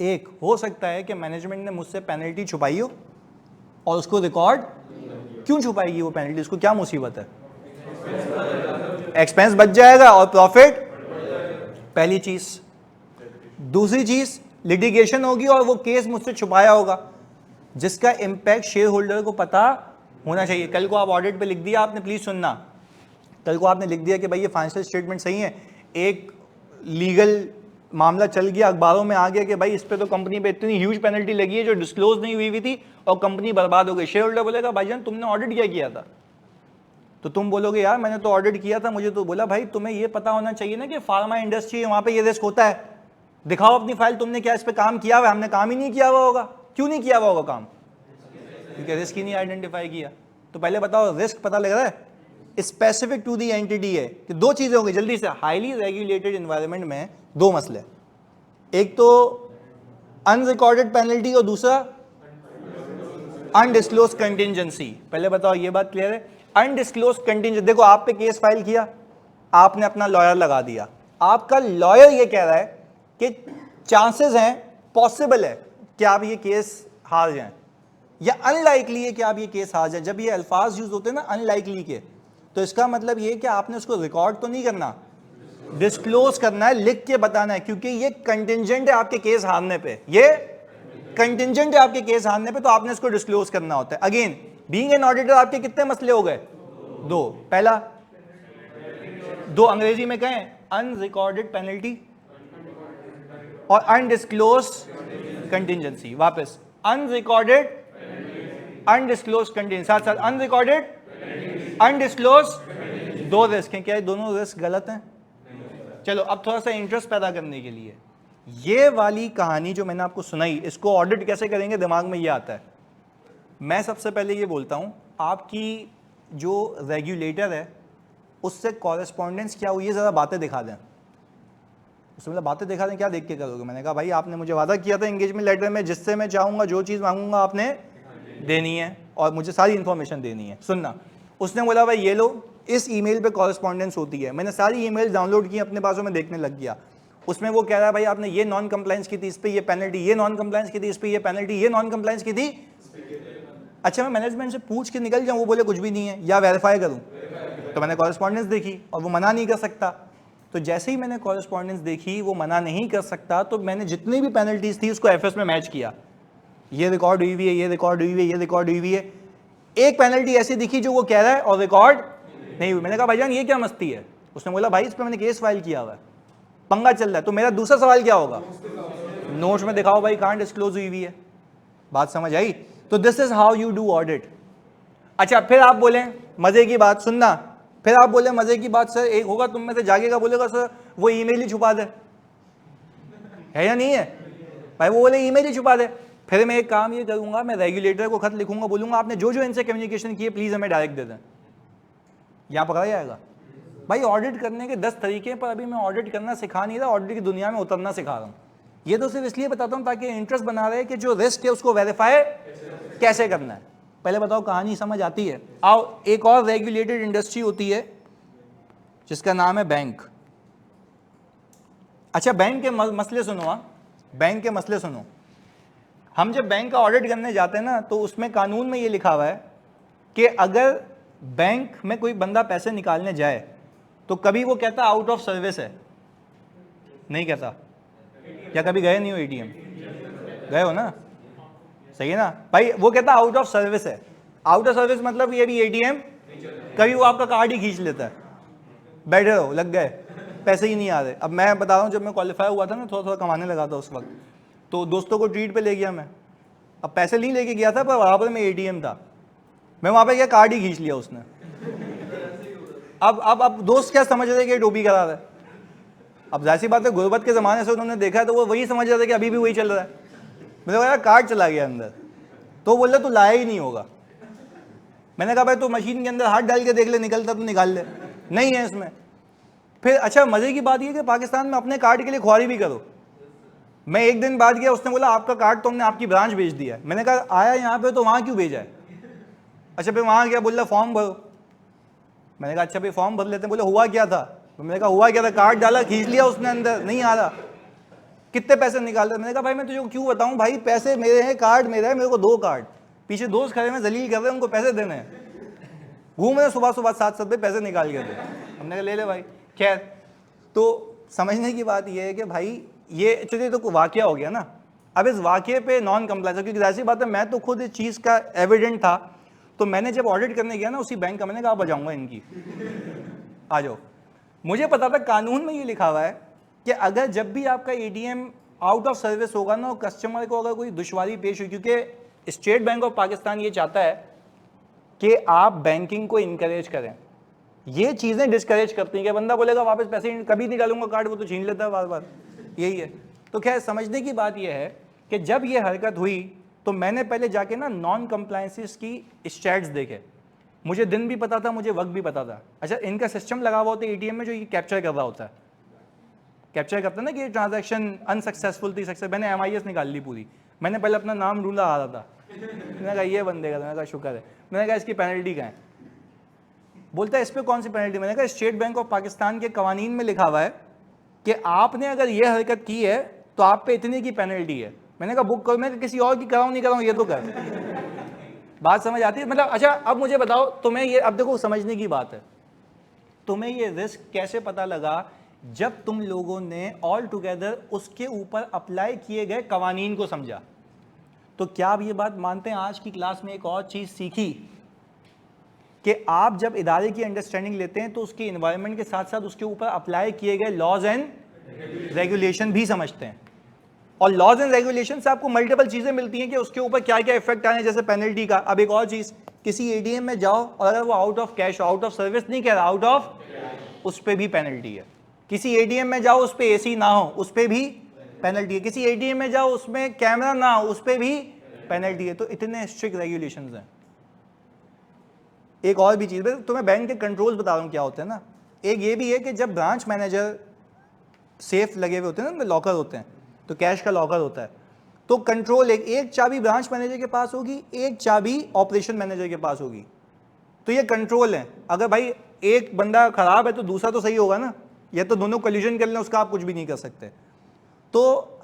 एक हो सकता है कि मैनेजमेंट ने मुझसे पेनल्टी छुपाई हो और उसको रिकॉर्ड, क्यों छुपाएगी वो पेनल्टी, उसको क्या मुसीबत है? एक्सपेंस बच जाएगा और प्रॉफिट, पहली चीज। दूसरी चीज, लिटिगेशन होगी और वो केस मुझसे छुपाया होगा जिसका इंपैक्ट शेयर होल्डर को पता होना चाहिए। कल को आप ऑडिट पे लिख दिया आपने, प्लीज सुनना, कल को आपने लिख दिया कि भाई ये फाइनेंशियल स्टेटमेंट सही है, एक लीगल मामला चल गया, अखबारों में आ गया कि भाई इस पे तो कंपनी पे इतनी ह्यूज पेनल्टी लगी है जो डिस्क्लोज नहीं हुई थी और कंपनी बर्बाद हो गई। शेयर होल्डर बोलेगा भाईजान तुमने ऑडिट क्या किया था? तो तुम बोलोगे यार मैंने तो ऑडिट किया था, मुझे तो बोला। भाई तुम्हें ये पता होना चाहिए ना कि फार्मा इंडस्ट्री है, वहां पे ये रिस्क होता है, दिखाओ अपनी फाइल, तुमने क्या इस पे काम किया हुआ? हमने काम ही नहीं किया हुआ होगा। क्यों नहीं किया हुआ होगा काम? क्योंकि रिस्क ही नहीं आइडेंटिफाई किया। तो पहले बताओ रिस्क पता लग रहा है? स्पेसिफिक टू दी एंटिटी है कि 2 चीजें होंगी जल्दी से। हाईली रेगुलेटेड एनवायरनमेंट में 2 मसले, एक तो अनरिकॉर्डेड पेनल्टी और दूसरा अनडिस्क्लोज कंटिंजेंसी। पहले बताओ ये बात क्लियर है? अनडिस्क्लोज कंटिंजेंसी, देखो आप पे केस फाइल किया, आपने अपना लॉयर लगा दिया, आपका लॉयर ये कह रहा है कि चांसेस हैं, पॉसिबल है कि आप ये केस हार जाएं, या अनलाइकली है कि आप ये केस हार जाएं। जब ये अल्फाज यूज होते हैं ना अनलाइकली के, तो इसका मतलब ये कि आपने उसको रिकॉर्ड तो नहीं करना, डिस्क्लोज करना है, लिख के बताना है, क्योंकि ये कंटिंजेंट है आपके केस हारने पे, ये कंटिंजेंट है आपके केस हारने पे, तो आपने इसको डिस्क्लोज करना होता है। अगेन बीइंग एन ऑडिटर आपके कितने मसले हो गए? 2। पहला, 2 अंग्रेजी में कहें अनरिकॉर्डेड पेनल्टी और अनडिस्क्लोज कंटिजेंसी। वापस अनरिकॉर्डेड, अनडिस्क्लोज कंटिजेंसी, साथ साथ अनरिकॉर्डेड, अनडिस्क्लोज, दो रिस्क हैं। क्या ये दोनों रिस्क गलत हैं? चलो अब थोड़ा सा इंटरेस्ट पैदा करने के लिए ये वाली कहानी जो मैंने आपको सुनाई, इसको ऑडिट कैसे करेंगे दिमाग में ये आता है। मैं सबसे पहले ये बोलता हूं, आपकी जो रेगुलेटर है उससे कॉरेस्पॉन्डेंस क्या हुई है, ज़रा बातें दिखा दें। उससे मतलब बातें दिखा दें, क्या देख के करोगे? मैंने कहा भाई आपने मुझे वादा किया था एंगेजमेंट लेटर में, जिससे मैं चाहूँगा जो चीज़ मांगूंगा आपने देनी है और मुझे सारी इन्फॉर्मेशन देनी है। सुनना, उसने बोला भाई ये लो, इस ईमेल पे कॉरेस्पॉन्डेंस होती है। मैंने सारी ईमेल डाउनलोड की, अपने पासों में देखने लग गया। उसमें वो कह रहा है भाई आपने ये नॉन कंप्लायंस की थी, इस पे ये पेनल्टी, ये नॉन कंप्लायंस की थी, इस पे ये पेनल्टी, ये नॉन कंप्लायंस की थी। अच्छा मैं मैनेजमेंट से पूछ के निकल जाऊँ, वो बोले कुछ भी नहीं है, या वेरीफाई करूँ? तो मैंने कॉरेस्पॉन्डेंस देखी और वो मना नहीं कर सकता। तो जैसे ही मैंने कॉरेस्पॉन्डेंस देखी वो मना नहीं कर सकता, तो मैंने जितनी भी पेनल्टीज थी उसको एफएस में मैच किया। ये रिकॉर्ड हुई हुई है, ये रिकॉर्ड हुई हुई है, ये रिकॉर्ड हुई हुई है। एक पेनल्टी ऐसी दिखी जो वो कह रहा है और रिकॉर्ड नहीं हुई। मैंने कहा भाईजान ये क्या मस्ती है? उसने बोला भाई इस पर मैंने केस फाइल किया हुआ है, पंगा चल रहा है। तो मेरा दूसरा सवाल क्या होगा? नोट्स में दिखाओ भाई कहाँ डिस्क्लोज हुई हुई है। बात समझ आई? तो this is how you do audit. अच्छा फिर आप बोले मजे की बात, सुनना, फिर आप बोले मजे की बात, सर एक होगा तुम में से जागेगा, बोलेगा सर वो ईमेल ही छुपा दे, है या नहीं है भाई? वो बोले ईमेल ही छुपा दे। फिर मैं एक काम ये करूंगा, मैं रेगुलेटर को खत लिखूंगा, बोलूंगा आपने जो जो इनसे कम्युनिकेशन किए प्लीज हमें डायरेक्ट दे दें। यहाँ पकड़ा जाएगा भाई। ऑडिट करने के 10 तरीके, पर अभी मैं ऑडिट करना सिखा नहीं रहा, ऑडिट की दुनिया में उतरना सिखा रहा हूँ। ये तो सिर्फ इसलिए बताता हूँ ताकि इंटरेस्ट बना रहे कि जो रिस्क है उसको वेरीफाई कैसे करना है। पहले बताओ कहानी समझ आती है? आओ, एक और रेगुलेटेड इंडस्ट्री होती है जिसका नाम है बैंक। अच्छा बैंक के मसले सुनो, बैंक के मसले सुनो। हम जब बैंक का ऑडिट करने जाते हैं ना, तो उसमें कानून में ये लिखा हुआ है कि अगर बैंक में कोई बंदा पैसे निकालने जाए तो कभी वो कहता आउट ऑफ सर्विस है, नहीं कहता? क्या कभी गए नहीं हो एटीएम? गए हो ना, सही है ना भाई? वो कहता आउट ऑफ सर्विस है। आउट ऑफ सर्विस मतलब ये भी एटीएम कभी वो आपका कार्ड ही खींच लेता है, बैठे रहो लग गए, पैसे ही नहीं आ रहे। अब मैं बता रहा हूँ, जब मैं क्वालिफाई हुआ था ना, थोड़ा थोड़ा कमाने लगा था उस वक्त, तो दोस्तों को ट्रीट पे ले गया मैं। अब पैसे नहीं लेके गया था, पर बराबर में एटीएम था, मैं वहाँ पे गया, कार्ड ही खींच लिया उसने। अब दोस्त क्या समझ रहे कि टोपी करा रहा है? अब जाहिर सी बात है, गुर्बत के ज़माने से उन्होंने देखा है, तो वो वही समझ रहे थे कि अभी भी वही चल रहा है। मैंने कहा कार्ड चला गया अंदर, तो बोल रहा तू लाया ही नहीं होगा। मैंने कहा भाई तू मशीन के अंदर हाथ डाल के देख ले, निकलता तो निकाल ले, नहीं है इसमें। फिर अच्छा मजे की बात यह कि पाकिस्तान में अपने कार्ड के लिए ख्वारी भी करो। मैं एक दिन बाद गया, उसने बोला आपका कार्ड तो हमने आपकी ब्रांच भेज दिया है। मैंने कहा आया यहाँ पे तो वहाँ क्यों भेजा है? अच्छा फिर वहाँ गया, बोल रहा फॉर्म भरो। मैंने कहा अच्छा भाई फॉर्म भर लेते हैं। बोले हुआ क्या था? मैंने कहा हुआ क्या था, कार्ड डाला, खींच लिया उसने, अंदर नहीं आ रहा। कितने पैसे निकाल रहे? मैंने कहा भाई मैं तुझे क्यों बताऊं भाई, पैसे मेरे हैं, कार्ड मेरा है, मेरे को 2 कार्ड। पीछे दोस्त खड़े में जलील कर रहे हैं, उनको पैसे देने हैं। घूम रहे सुबह सुबह 7 रुपये पैसे निकाल के दे। हमने कहा ले ले भाई। खैर, तो समझने की बात यह है कि भाई ये चलिए तो वाकया हो गया ना। अब इस वाकये पे नॉन कंप्लायंस, क्योंकि ऐसी बात है मैं तो खुद इस चीज़ का एविडेंट था। तो मैंने जब ऑडिट करने गया ना उसी बैंक का, मैंने कहा बजाऊंगा इनकी, आ जाओ। मुझे पता था कानून में ये लिखा हुआ है कि अगर जब भी आपका एटीएम आउट ऑफ सर्विस होगा ना, कस्टमर को अगर कोई दुश्वारी पेश हुई, क्योंकि स्टेट बैंक ऑफ पाकिस्तान ये चाहता है कि आप बैंकिंग को इनकरेज करें। ये चीज़ें डिस्करेज करती हैं कि बंदा बोलेगा वापस पैसे कभी नहीं डालूंगा कार्ड, वो तो छीन लेता है बार बार, यही है। तो खैर समझने की बात यह है कि जब ये हरकत हुई तो मैंने पहले जाके ना नॉन कंप्लायंसेस की स्टैट्स देखे। मुझे दिन भी पता था, मुझे वक्त भी पता था। अच्छा इनका सिस्टम लगा हुआ होता है एटीएम में जो ये कैप्चर कर रहा होता है, कैप्चर करता है ना कि ट्रांजैक्शन अनसक्सेसफुल थी, सक्सेस। मैंने MIS निकाल ली पूरी। मैंने पहले अपना नाम ढूंढा आ रहा था, मैंने कहा ये बंदे का, मैंने कहा शुक्र है। मैंने कहा इसकी पेनल्टी क्या है? बोलता है इस पर कौन सी पेनल्टी? मैंने कहा स्टेट बैंक ऑफ पाकिस्तान के कवानीन में लिखा हुआ है कि आपने अगर ये हरकत की है तो आप पे इतने की पेनल्टी है। मैंने कहा बुक करो। मैं किसी और की कराऊँ नहीं कराऊँ, ये तो कर। बात समझ आती है? मतलब अच्छा अब मुझे बताओ तुम्हें ये, अब देखो समझने की बात है, तुम्हें ये रिस्क कैसे पता लगा? जब तुम लोगों ने ऑल टुगेदर उसके ऊपर अप्लाई किए गए कवानीन को समझा। तो क्या आप ये बात मानते हैं आज की क्लास में एक और चीज सीखी कि आप जब इदारे की अंडरस्टैंडिंग लेते हैं तो उसके इन्वायरमेंट के साथ साथ उसके ऊपर अप्लाई किए गए लॉज एंड रेगुलेशन भी समझते हैं। और लॉज एंड रेगुलेशन से आपको मल्टीपल चीजें मिलती हैं कि उसके ऊपर क्या क्या इफेक्ट आने, जैसे पेनल्टी का। अब एक और चीज, किसी एटीएम में जाओ और अगर वो out of cash, out of service नहीं कह रहा, आउट ऑफ, उस पर भी पेनल्टी है। किसी एटीएम में जाओ उस पर एसी ना हो, उस पर भी पेनल्टी है। किसी एटीएम में जाओ उसमें कैमरा ना हो, उस पर भी पेनल्टी है। तो इतने स्ट्रिक्ट रेगुलेशंस हैं। एक और भी चीज, तो मैं बैंक के कंट्रोल्स बता रहा हूँ क्या होते हैं ना। एक ये भी है कि जब ब्रांच मैनेजर सेफ लगे हुए होते हैं ना, लॉकर होते हैं, तो कैश का लॉकर होता है, तो कंट्रोल एक चाबी ब्रांच मैनेजर के पास होगी, एक चाबी ऑपरेशन मैनेजर के पास होगी। तो ये कंट्रोल है। अगर भाई एक बंदा खराब है तो दूसरा तो सही होगा ना, या तो दोनों कोलिजन कर लें, उसका आप कुछ भी नहीं कर सकते। तो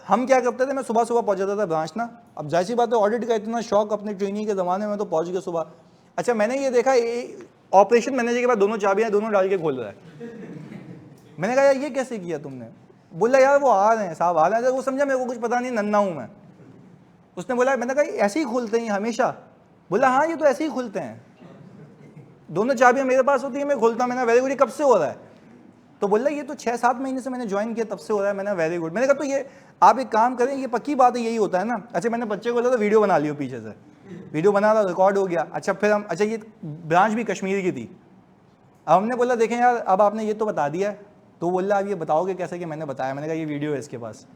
हम क्या करते थे, मैं सुबह सुबह पहुंच जाता था ब्रांच ना। अब जाहिर सी बात है, ऑडिट का इतना शौक अपने ट्रेनिंग के ज़माने में, तो पहुंच गया सुबह। अच्छा, मैंने ये देखा ऑपरेशन मैनेजर के पास दोनों चाबियां, दोनों डाल के खोल रहा है। मैंने कहा यार ये कैसे किया तुमने? बोला यार वो आ रहे हैं साहब, आ रहे हैं। वो समझा मेरे को कुछ पता नहीं, नन्ना हूँ मैं। उसने बोला, मैंने कहा ऐसे ही खुलते हैं हमेशा? बोला हाँ ये तो ऐसे ही खुलते हैं, दोनों चाबियां मेरे पास होती है, मैं खोलता हूँ। मैंने वेरी गुड, कब से हो रहा है? तो बोला ये तो 6-7 महीने से मैंने ज्वाइन किया, तब से हो रहा है। मैंने वेरी गुड। मैंने कहा तो ये आप एक काम करें, ये पक्की बात है, यही होता है ना? अच्छा, मैंने बच्चे को बोला था वीडियो बना लियो, पीछे से वीडियो बना रहा, रिकॉर्ड हो गया। अच्छा फिर हम, अच्छा ये ब्रांच भी कश्मीर की थी। अब हमने बोला देखें यार, अब आपने ये तो बता दिया है, तो बोल रहा आप ये बताओगे कैसे कि मैंने बताया? मैंने कहा ये वीडियो है इसके पास।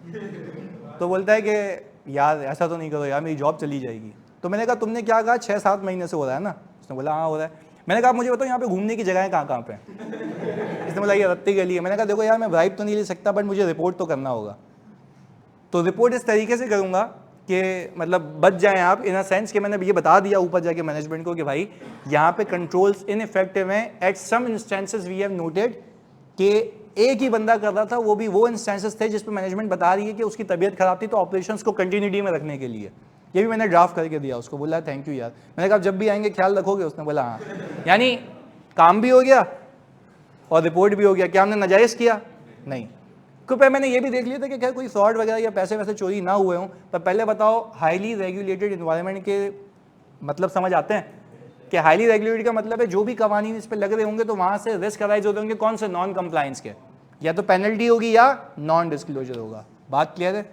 तो बोलता है कि यार ऐसा तो नहीं करो यार, मेरी जॉब चली जाएगी। तो मैंने कहा तुमने क्या कहा 6-7 महीने से हो रहा है ना? उसने बोला हाँ हो रहा है। मैंने कहा मुझे बताओ यहाँ पे घूमने की जगह कहाँ कहाँ पे? इसने बोला ये रत्ती गली है। मैंने कहा देखो यार मैं ब्राइब तो नहीं ले सकता, बट मुझे रिपोर्ट तो करना होगा। तो रिपोर्ट इस तरीके से करूँगा कि मतलब बच जाएं आप, इन अ सेंस कि मैंने ये बता दिया ऊपर जाके मैनेजमेंट को कि भाई यहाँ पे कंट्रोल्स इनइफेक्टिव हैं। At some instances we have noted कि एक ही बंदा कर रहा था, वो भी वो इंस्टेंसेस थे जिस पे मैनेजमेंट बता रही है कि उसकी तबीयत खराब थी, तो ऑपरेशंस को कंटिन्यूटी में रखने के लिए ये भी मैंने ड्राफ्ट करके दिया उसको। बोला थैंक यू यार। मैंने कहा जब भी आएंगे ख्याल रखोगे? उसने बोला हाँ। यानी काम भी हो गया और रिपोर्ट भी हो गया। क्या हमने नाजायज़ किया? नहीं। क्योंकि मैंने ये भी देख लिया था कि खैर कोई फ्रॉड वगैरह या पैसे वैसे चोरी ना हुए हों। पर पहले बताओ, हाईली रेगुलेटेड इन्वायरमेंट के मतलब समझ आते हैं कि हाईली रेगुलेटेड का मतलब है जो भी कवानीन इस पर लग रहे होंगे तो वहाँ से रिस्क अराइज होते होंगे कौन से? नॉन कंप्लायंस के, या तो पेनल्टी होगी या नॉन डिस्क्लोजर होगा। बात क्लियर है?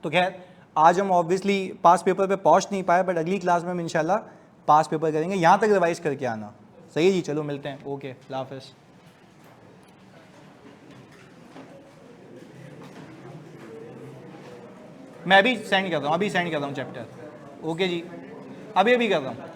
तो खैर आज हम ऑब्वियसली पास पेपर पे पहुंच नहीं पाए, बट अगली क्लास में हम इंशाल्लाह पास पेपर करेंगे। यहाँ तक रिवाइज करके आना। सही है जी, चलो मिलते हैं। ओके, अल्लाह हाफ़िज़। मैं अभी सेंड कर रहा हूँ, अभी सेंड कर रहा हूँ चैप्टर। ओके जी, अभी कर रहा हूँ।